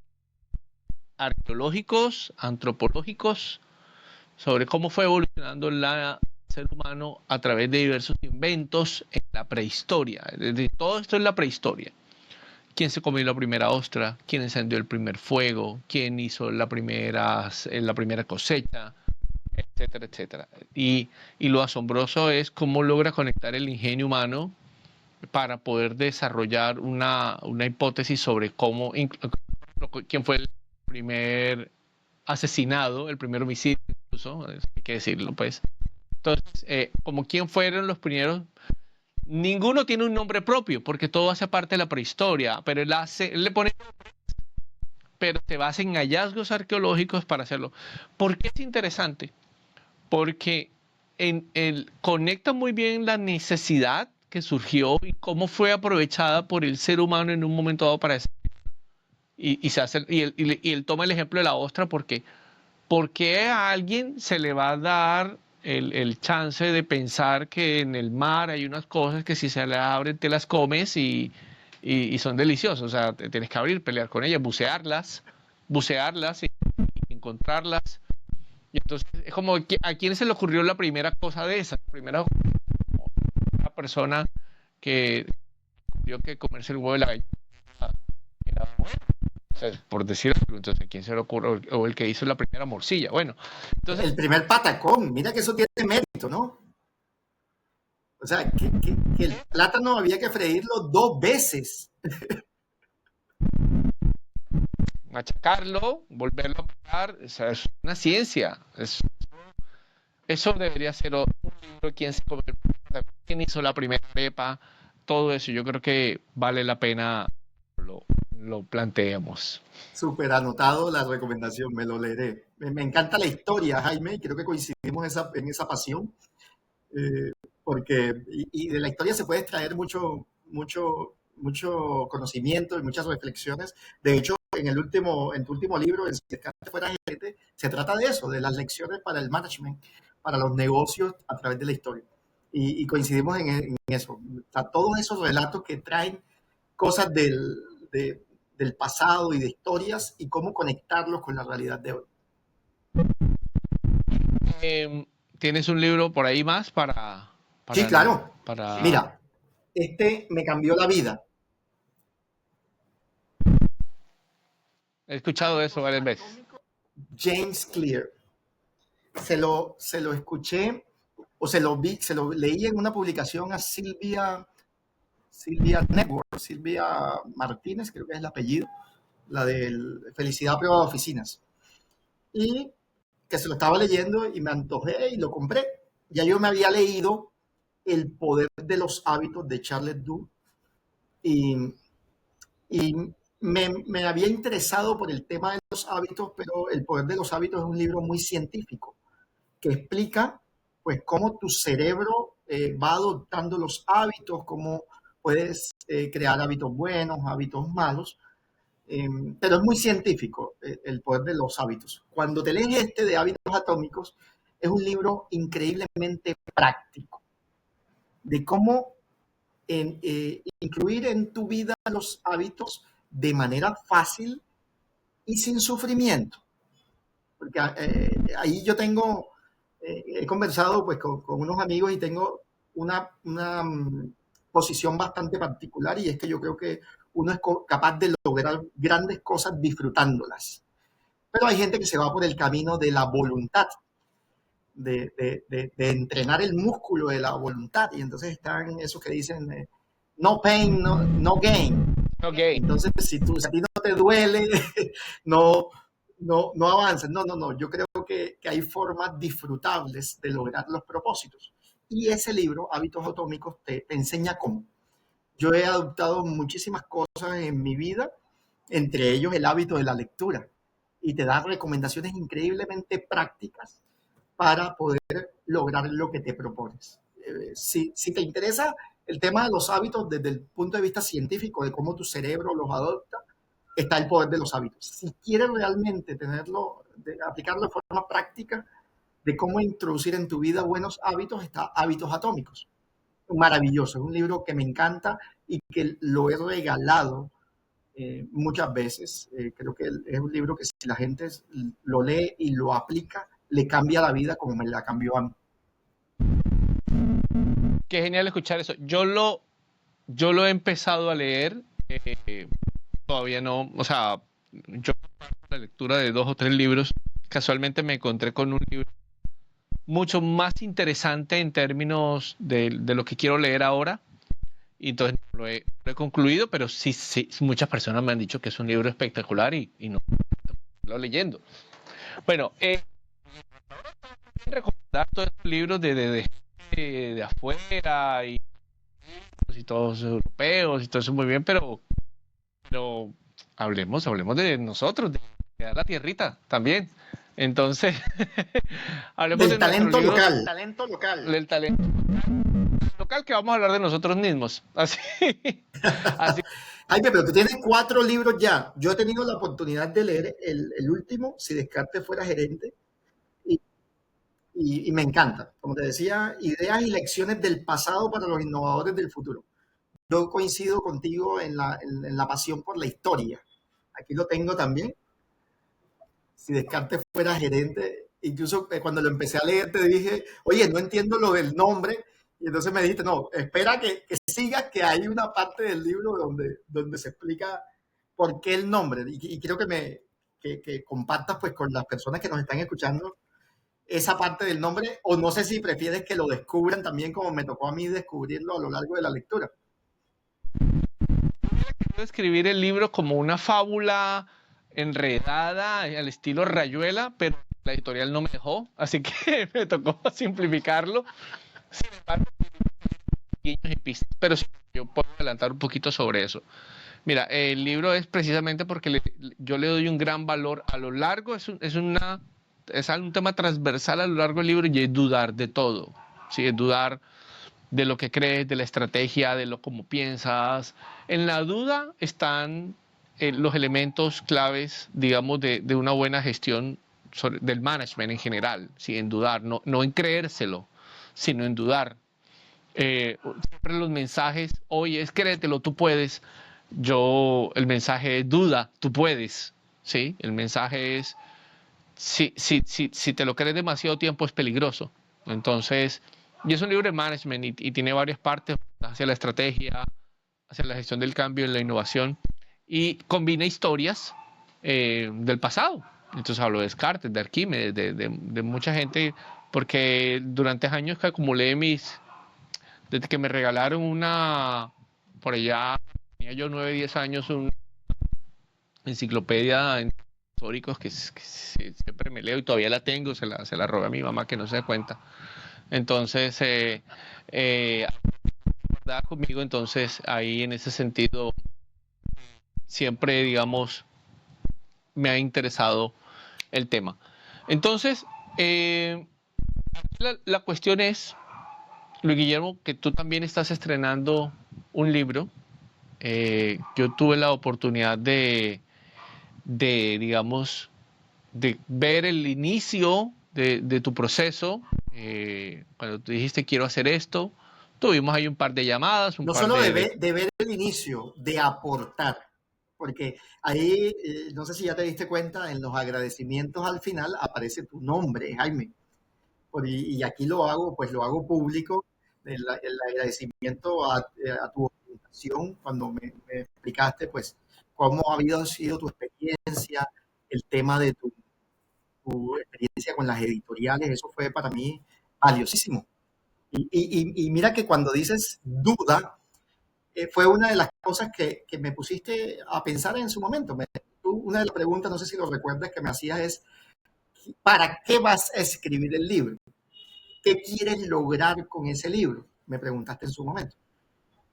arqueológicos, antropológicos, sobre cómo fue evolucionando el ser humano a través de diversos inventos en la prehistoria. Es decir, todo esto es la prehistoria. ¿Quién se comió la primera ostra? ¿Quién encendió el primer fuego? ¿Quién hizo la primera cosecha? Etcétera, etcétera. Y lo asombroso es cómo logra conectar el ingenio humano para poder desarrollar una hipótesis sobre quién fue el primer asesinado, el primer homicidio incluso, hay que decirlo pues. Entonces, como quién fueron los primeros, ninguno tiene un nombre propio porque todo hace parte de la prehistoria, pero él le pone, pero se basa en hallazgos arqueológicos para hacerlo. ¿Por qué es interesante? Porque él conecta muy bien la necesidad que surgió y cómo fue aprovechada por el ser humano en un momento dado para eso. Y él toma el ejemplo de la ostra porque ¿por qué a alguien se le va a dar el chance de pensar que en el mar hay unas cosas que si se le abren te las comes y son deliciosas? O sea, te tienes que abrir, pelear con ellas, bucearlas y encontrarlas. Y entonces es como, ¿a quién se le ocurrió la primera cosa de esa? Primero, una persona que vio que comerse el huevo de la gallina era bueno. O sea, por decirlo, entonces, ¿a quién se le ocurrió? O el que hizo la primera morcilla. Bueno, entonces, El primer patacón, mira que eso tiene mérito, ¿no? O sea, que el plátano había que freírlo 2 veces. machacarlo, volverlo a pegar, o sea, es una ciencia. Eso debería ser un libro, quién hizo la primera arepa, todo eso. Yo creo que vale la pena lo planteemos. Súper anotado la recomendación, me lo leeré. Me encanta la historia, Jaime, y creo que coincidimos en esa pasión, porque y de la historia se puede extraer mucho conocimiento y muchas reflexiones. De hecho, en tu último libro, en Si el cante fuera gerente, se trata de eso, de las lecciones para el management, para los negocios a través de la historia. Y coincidimos en eso. O sea, todos esos relatos que traen cosas del pasado y de historias y cómo conectarlos con la realidad de hoy. ¿Tienes un libro por ahí más Sí, claro. para... Mira, este me cambió la vida. He escuchado eso varias veces. James Clear. Se lo escuché o se lo leí en una publicación a Silvia Network, Silvia Martínez, creo que es el apellido, la de Felicidad Prueba de Oficinas. Y que se lo estaba leyendo y me antojé y lo compré. Ya yo me había leído El poder de los hábitos de Charles Duhigg y, y me había interesado por el tema de los hábitos, pero El poder de los hábitos es un libro muy científico que explica pues cómo tu cerebro va adoptando los hábitos, cómo puedes crear hábitos buenos, hábitos malos, pero es muy científico el poder de los hábitos. Cuando te lees este de hábitos atómicos, es un libro increíblemente práctico de cómo incluir en tu vida los hábitos de manera fácil y sin sufrimiento. Porque ahí yo tengo, he conversado pues con unos amigos y tengo una posición bastante particular, y es que yo creo que uno es capaz de lograr grandes cosas disfrutándolas. Pero hay gente que se va por el camino de la voluntad, de entrenar el músculo de la voluntad, y entonces están esos que dicen no pain, no gain. Ok. Entonces, si a ti no te duele, no avanzas. No. Yo creo que hay formas disfrutables de lograr los propósitos. Y ese libro, Hábitos Atómicos, te enseña cómo. Yo he adoptado muchísimas cosas en mi vida, entre ellos el hábito de la lectura. Y te da recomendaciones increíblemente prácticas para poder lograr lo que te propones. Si te interesa el tema de los hábitos desde el punto de vista científico, de cómo tu cerebro los adopta, está el poder de los hábitos. Si quieres realmente aplicarlo de forma práctica, de cómo introducir en tu vida buenos hábitos, está Hábitos Atómicos. Maravilloso, es un libro que me encanta y que lo he regalado muchas veces. Creo que es un libro que si la gente lo lee y lo aplica, le cambia la vida como me la cambió a mí. Qué genial escuchar eso. Yo lo he empezado a leer, todavía no, o sea, yo la lectura de 2 o 3 libros, casualmente me encontré con un libro mucho más interesante en términos de lo que quiero leer ahora, y entonces lo he concluido, pero sí, muchas personas me han dicho que es un libro espectacular y no lo leyendo. Bueno, recomendar todos estos libros de afuera y todos europeos y todo eso muy bien, pero hablemos de nosotros, de la tierrita también. Entonces, hablemos del talento local. Del talento local, que vamos a hablar de nosotros mismos. Así. Ay, pero tú tienes 4 libros ya. Yo he tenido la oportunidad de leer el último, Si Descartes fuera gerente, y me encanta. Como te decía, ideas y lecciones del pasado para los innovadores del futuro. Yo coincido contigo en la pasión por la historia. Aquí lo tengo también. Si Descartes fuera gerente, incluso cuando lo empecé a leer te dije, oye, no entiendo lo del nombre, y entonces me dijiste, no, espera que sigas, que hay una parte del libro donde se explica por qué el nombre, y quiero que compartas pues con las personas que nos están escuchando esa parte del nombre, o no sé si prefieres que lo descubran también como me tocó a mí descubrirlo a lo largo de la lectura. Quiero escribir el libro como una fábula enredada al estilo Rayuela, pero la editorial no me dejó, así que me tocó simplificarlo. Sin embargo, guiños y pistas, pero sí, yo puedo adelantar un poquito sobre eso. Mira, el libro es precisamente porque yo le doy un gran valor a lo largo, es un tema transversal a lo largo del libro, y es dudar de todo, ¿sí? Es dudar de lo que crees, de la estrategia, de lo cómo piensas. En la duda están los elementos claves, digamos, de una buena gestión del management en general, ¿sí? En dudar, no en creérselo, sino en dudar. Siempre los mensajes, oye, es créetelo, tú puedes. El mensaje es duda, tú puedes, ¿sí? El mensaje es, si te lo crees demasiado tiempo es peligroso. Entonces, y es un libro de management y tiene varias partes hacia la estrategia, hacia la gestión del cambio, en la innovación, y combina historias del pasado. Entonces hablo de Descartes, de Arquímedes, de mucha gente, porque durante años que acumulé desde que me regalaron por allá, tenía yo 9, 10 años, una enciclopedia históricos que siempre me leo y todavía la tengo, se la robé a mi mamá que no se da cuenta. Entonces, conmigo, entonces ahí en ese sentido siempre, digamos, me ha interesado el tema. Entonces, la cuestión es, Luis Guillermo, que tú también estás estrenando un libro. Yo tuve la oportunidad de digamos, de ver el inicio de tu proceso. Cuando tú dijiste quiero hacer esto, tuvimos ahí un par de llamadas, un No par solo de ver el inicio, de aportar, porque ahí, no sé si ya te diste cuenta, en los agradecimientos al final aparece tu nombre, Jaime. Y aquí lo hago, pues lo hago público, el agradecimiento a tu orientación cuando me explicaste, pues, cómo ha sido tu experiencia, el tema de tu experiencia con las editoriales, eso fue para mí valiosísimo. Y mira que cuando dices duda, fue una de las cosas que me pusiste a pensar en su momento. Una de las preguntas, no sé si lo recuerdas, que me hacías es, ¿para qué vas a escribir el libro? ¿Qué quieres lograr con ese libro? Me preguntaste en su momento.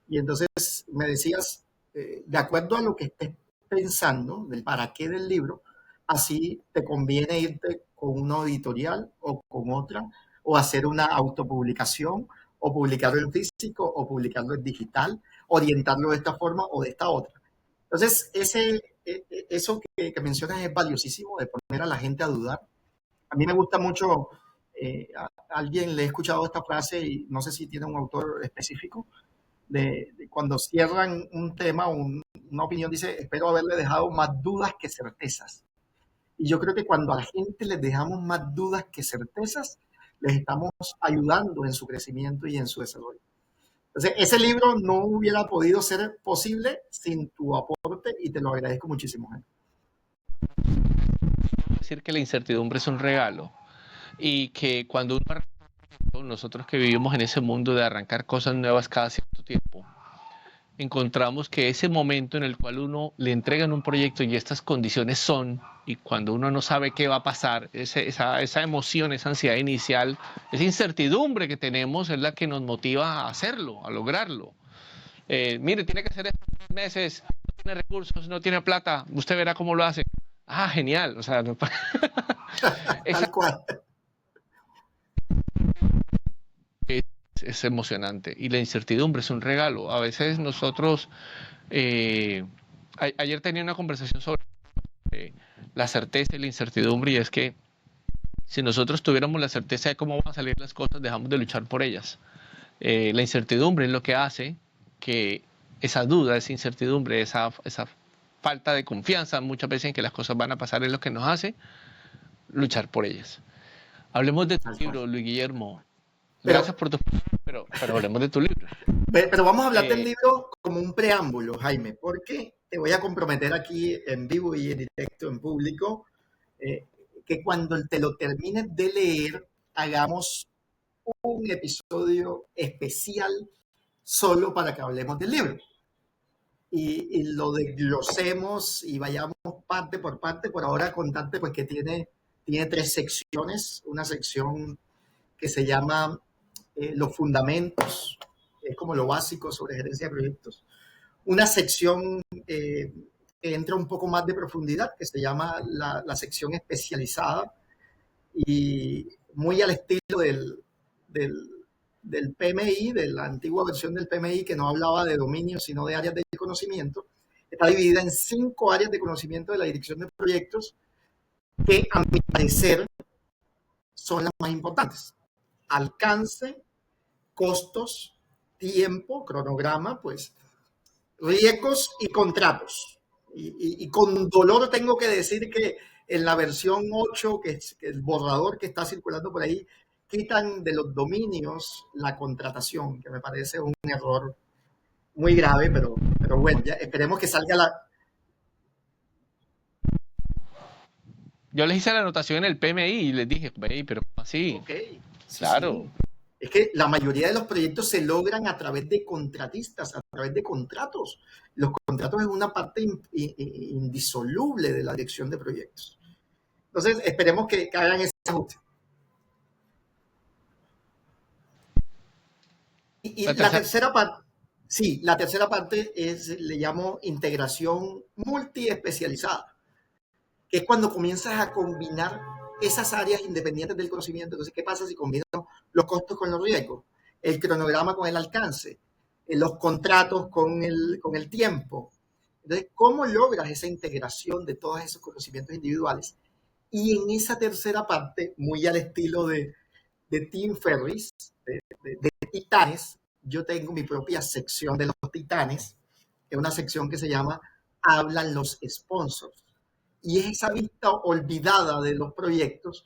Y entonces me decías, de acuerdo a lo que estés pensando, del para qué del libro, así te conviene irte con una editorial o con otra, o hacer una autopublicación, o publicarlo en físico, o publicarlo en digital, orientarlo de esta forma o de esta otra. Entonces, eso que mencionas es valiosísimo, de poner a la gente a dudar. A mí me gusta mucho, a alguien le he escuchado esta frase y no sé si tiene un autor específico, de cuando cierran un tema, una opinión, dice, espero haberle dejado más dudas que certezas. Y yo creo que cuando a la gente les dejamos más dudas que certezas, les estamos ayudando en su crecimiento y en su desarrollo. Entonces, ese libro no hubiera podido ser posible sin tu aporte y te lo agradezco muchísimo, Jaime. decir que la incertidumbre es un regalo y que cuando nosotros que vivimos en ese mundo de arrancar cosas nuevas cada cierto tiempo, encontramos que ese momento en el cual uno le entregan un proyecto y estas condiciones son, y cuando uno no sabe qué va a pasar, esa emoción, esa ansiedad inicial, esa incertidumbre que tenemos es la que nos motiva a hacerlo, a lograrlo. Mire, tiene que hacer esto en 3 meses, no tiene recursos, no tiene plata, usted verá cómo lo hace. Ah, genial, o sea, esa Tal cual. es emocionante y la incertidumbre es un regalo. A veces nosotros, eh, ayer tenía una conversación sobre la certeza y la incertidumbre y es que si nosotros tuviéramos la certeza de cómo van a salir las cosas, dejamos de luchar por ellas. La incertidumbre es lo que hace que esa duda, esa incertidumbre, esa falta de confianza muchas veces en que las cosas van a pasar es lo que nos hace luchar por ellas. Hablemos de tu Tal cual. libro, Luis Guillermo. Pero, Gracias por tu... pero hablemos de tu libro. pero vamos a hablar del Eh, libro como un preámbulo, Jaime, porque te voy a comprometer aquí en vivo y en directo, en público, eh, que cuando te lo termines de leer, hagamos un episodio especial solo para que hablemos del libro. Y lo desglosemos y vayamos parte por parte. Por ahora contarte pues que tiene 3 secciones. Una sección que se llama los fundamentos, es como lo básico sobre gerencia de proyectos. Una sección que entra un poco más de profundidad, que se llama la sección especializada y muy al estilo del, del PMI, de la antigua versión del PMI que no hablaba de dominio, sino de áreas de conocimiento. Está dividida en 5 áreas de conocimiento de la dirección de proyectos que, a mi parecer, son las más importantes. Alcance, costos, tiempo, cronograma, pues, riesgos y contratos. Y con dolor tengo que decir que en la versión 8, que es el borrador que está circulando por ahí, quitan de los dominios la contratación, que me parece un error muy grave, pero bueno, ya esperemos que salga la... yo les hice la anotación en el PMI y les dije, pero ¿cómo así? Ok, sí, Claro. sí. Es que la mayoría de los proyectos se logran a través de contratistas, a través de contratos. Los contratos es una parte indisoluble de la dirección de proyectos. Entonces, esperemos que hagan ese ajuste. Y La la tercera, tercera parte, sí, la tercera parte le llamo integración multiespecializada, que es cuando comienzas a combinar esas áreas independientes del conocimiento. Entonces, ¿qué pasa si combinamos los costos con los riesgos? El cronograma con el alcance, los contratos con el tiempo, Entonces, ¿cómo logras esa integración de todos esos conocimientos individuales? Y en esa tercera parte, muy al estilo de Tim Ferriss, de Titanes, yo tengo mi propia sección de los Titanes, es una sección que se llama Hablan los sponsors. Y es esa vista olvidada de los proyectos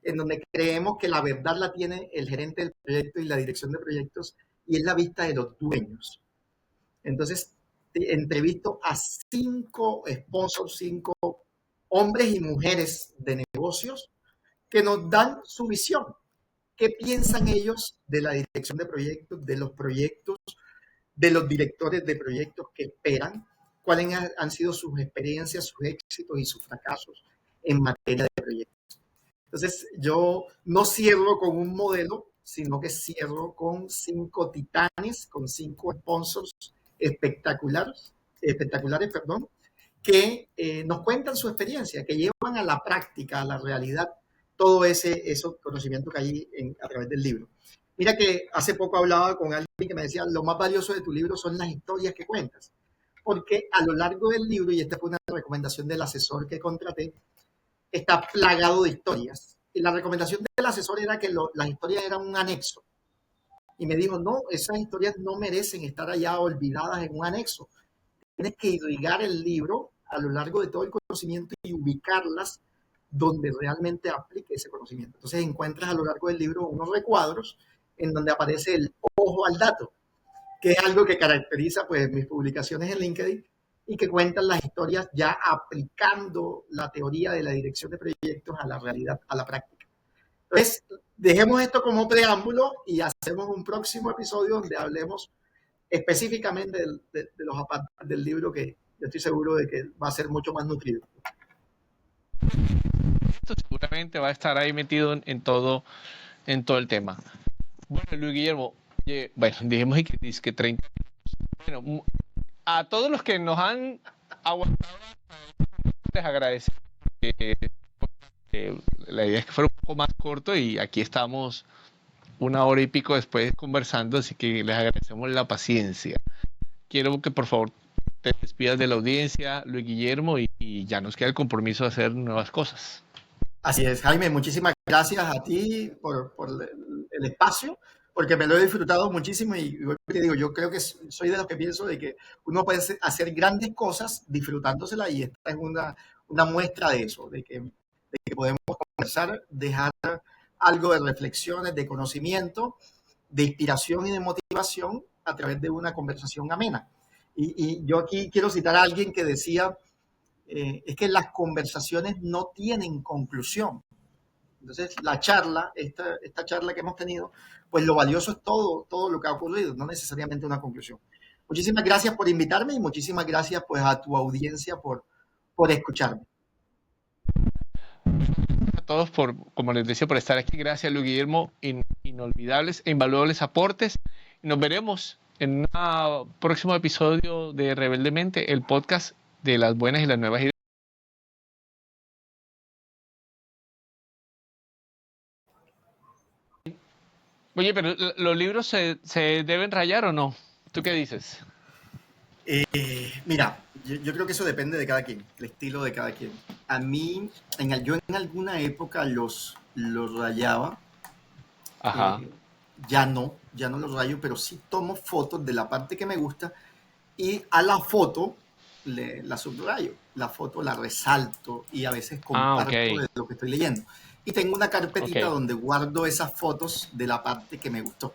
en donde creemos que la verdad la tiene el gerente del proyecto y la dirección de proyectos, y es la vista de los dueños. Entonces, entrevisto a 5 sponsors, 5 hombres y mujeres de negocios que nos dan su visión. ¿Qué piensan ellos de la dirección de proyectos, de los directores de proyectos que esperan? ¿Cuáles han sido sus experiencias, sus éxitos y sus fracasos en materia de proyectos? Entonces, yo no cierro con un modelo, sino que cierro con 5 titanes, con 5 sponsors espectaculares, que nos cuentan su experiencia, que llevan a la práctica, a la realidad, todo ese conocimiento que hay a través del libro. Mira que hace poco hablaba con alguien que me decía, lo más valioso de tu libro son las historias que cuentas, porque a lo largo del libro, y esta fue una recomendación del asesor que contraté, está plagado de historias. Y la recomendación del asesor era que las historias eran un anexo. Y me dijo, no, esas historias no merecen estar allá olvidadas en un anexo. Tienes que irrigar el libro a lo largo de todo el conocimiento y ubicarlas donde realmente aplique ese conocimiento. Entonces encuentras a lo largo del libro unos recuadros en donde aparece el ojo al dato, que es algo que caracteriza pues mis publicaciones en LinkedIn y que cuentan las historias ya aplicando la teoría de la dirección de proyectos a la realidad, a la práctica. Entonces, dejemos esto como preámbulo y hacemos un próximo episodio donde hablemos específicamente de los apartados del libro, que yo estoy seguro de que va a ser mucho más nutrido. Esto seguramente va a estar ahí metido en todo el tema. Bueno, Luis Guillermo, bueno, dijimos que 30 minutos. Bueno, a todos los que nos han aguantado, les agradecemos. La idea es que fuera un poco más corto y aquí estamos 1 hora y pico después conversando, así que les agradecemos la paciencia. Quiero que por favor te despidas de la audiencia, Luis Guillermo, y ya nos queda el compromiso de hacer nuevas cosas. Así es, Jaime, muchísimas gracias a ti por el espacio, porque me lo he disfrutado muchísimo y te digo, yo creo que soy de los que pienso de que uno puede hacer grandes cosas disfrutándosela, y esta es una muestra de eso, de que podemos conversar, dejar algo de reflexiones, de conocimiento, de inspiración y de motivación a través de una conversación amena. Y yo aquí quiero citar a alguien que decía, es que las conversaciones no tienen conclusión. Entonces, la charla, esta charla que hemos tenido, pues lo valioso es todo lo que ha ocurrido, no necesariamente una conclusión. Muchísimas gracias por invitarme y muchísimas gracias pues a tu audiencia por escucharme. A todos como les decía, por estar aquí. Gracias, Luis Guillermo. Inolvidables e invaluables aportes. Nos veremos en un próximo episodio de Rebeldemente, el podcast de las buenas y las nuevas ideas. Oye, pero ¿los libros se deben rayar o no? ¿Tú qué dices? Mira, yo creo que eso depende de cada quien, el estilo de cada quien. A mí, yo en alguna época los rayaba. Ajá. Ya no los rayo, pero sí tomo fotos de la parte que me gusta y a la foto la subrayo, la foto la resalto y a veces comparto de lo que estoy leyendo. Y tengo una carpetita donde guardo esas fotos de la parte que me gustó.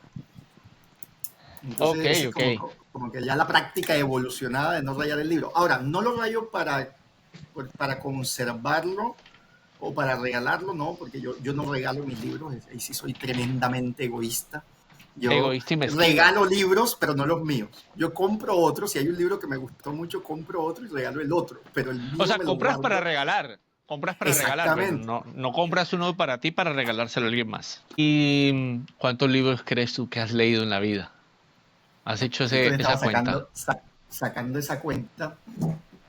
Entonces, como que ya la práctica evolucionada de no rayar el libro. Ahora, no lo rayo para conservarlo o para regalarlo, no, porque yo no regalo mis libros, ahí sí soy tremendamente egoísta. Yo regalo libros, pero no los míos. Yo compro otros, si hay un libro que me gustó mucho, compro otro y regalo el otro, pero el mío me compras para regalar. Compras para regalar, pero no compras uno para ti para regalárselo a alguien más. ¿Y cuántos libros crees tú que has leído en la vida? ¿Has hecho esa cuenta? Sacando esa cuenta.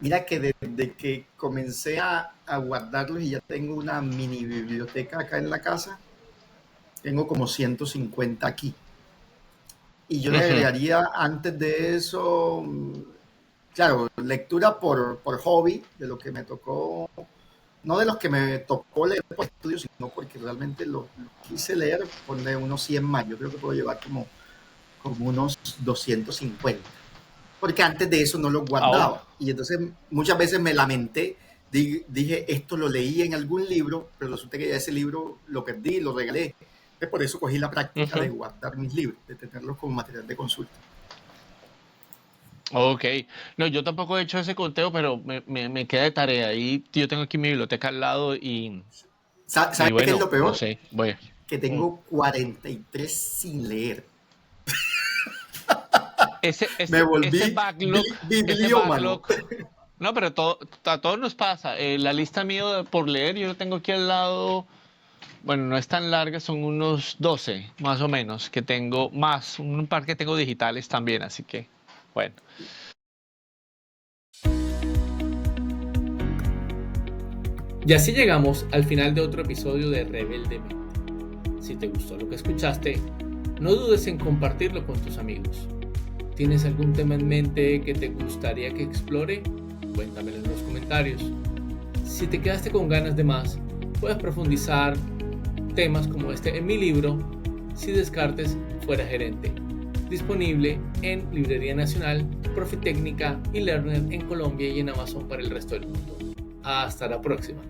Mira que desde que comencé a guardarlos y ya tengo una mini biblioteca acá en la casa, tengo como 150 aquí. Y yo le agregaría antes de eso claro, lectura por hobby, de lo que me tocó, no de los que me tocó leer por estudio, sino porque realmente lo quise leer, ponle unos 100 más. Yo creo que puedo llevar como unos 250. Porque antes de eso no los Oh, guardaba. Y entonces muchas veces me lamenté, dije, esto lo leí en algún libro, pero resulta que ya ese libro lo perdí, lo regalé. Entonces, por eso cogí la práctica de ujú. guardar mis libros, de tenerlos como material de consulta. Ok, no, yo tampoco he hecho ese conteo, pero me queda de tarea. Y yo tengo aquí mi biblioteca al lado y ¿Sabes qué es bueno, lo no peor? sé, voy. Que Mm. tengo 43 sin leer. Ese, Me ese, ese volví backlog, ese bibliómano. backlog, no, pero a todos nos pasa. La lista mía por leer, yo lo tengo aquí al lado. Bueno, no es tan larga, son unos 12 más o menos que tengo, más un par que tengo digitales también, así que, bueno. Y así llegamos al final de otro episodio de Rebeldemente. Si te gustó lo que escuchaste, no dudes en compartirlo con tus amigos. ¿Tienes algún tema en mente que te gustaría que explore? Cuéntamelo en los comentarios. Si te quedaste con ganas de más, puedes profundizar temas como este en mi libro, Si Descartes fuera gerente, disponible en Librería Nacional, Profitécnica y Lerner en Colombia y en Amazon para el resto del mundo. Hasta la próxima.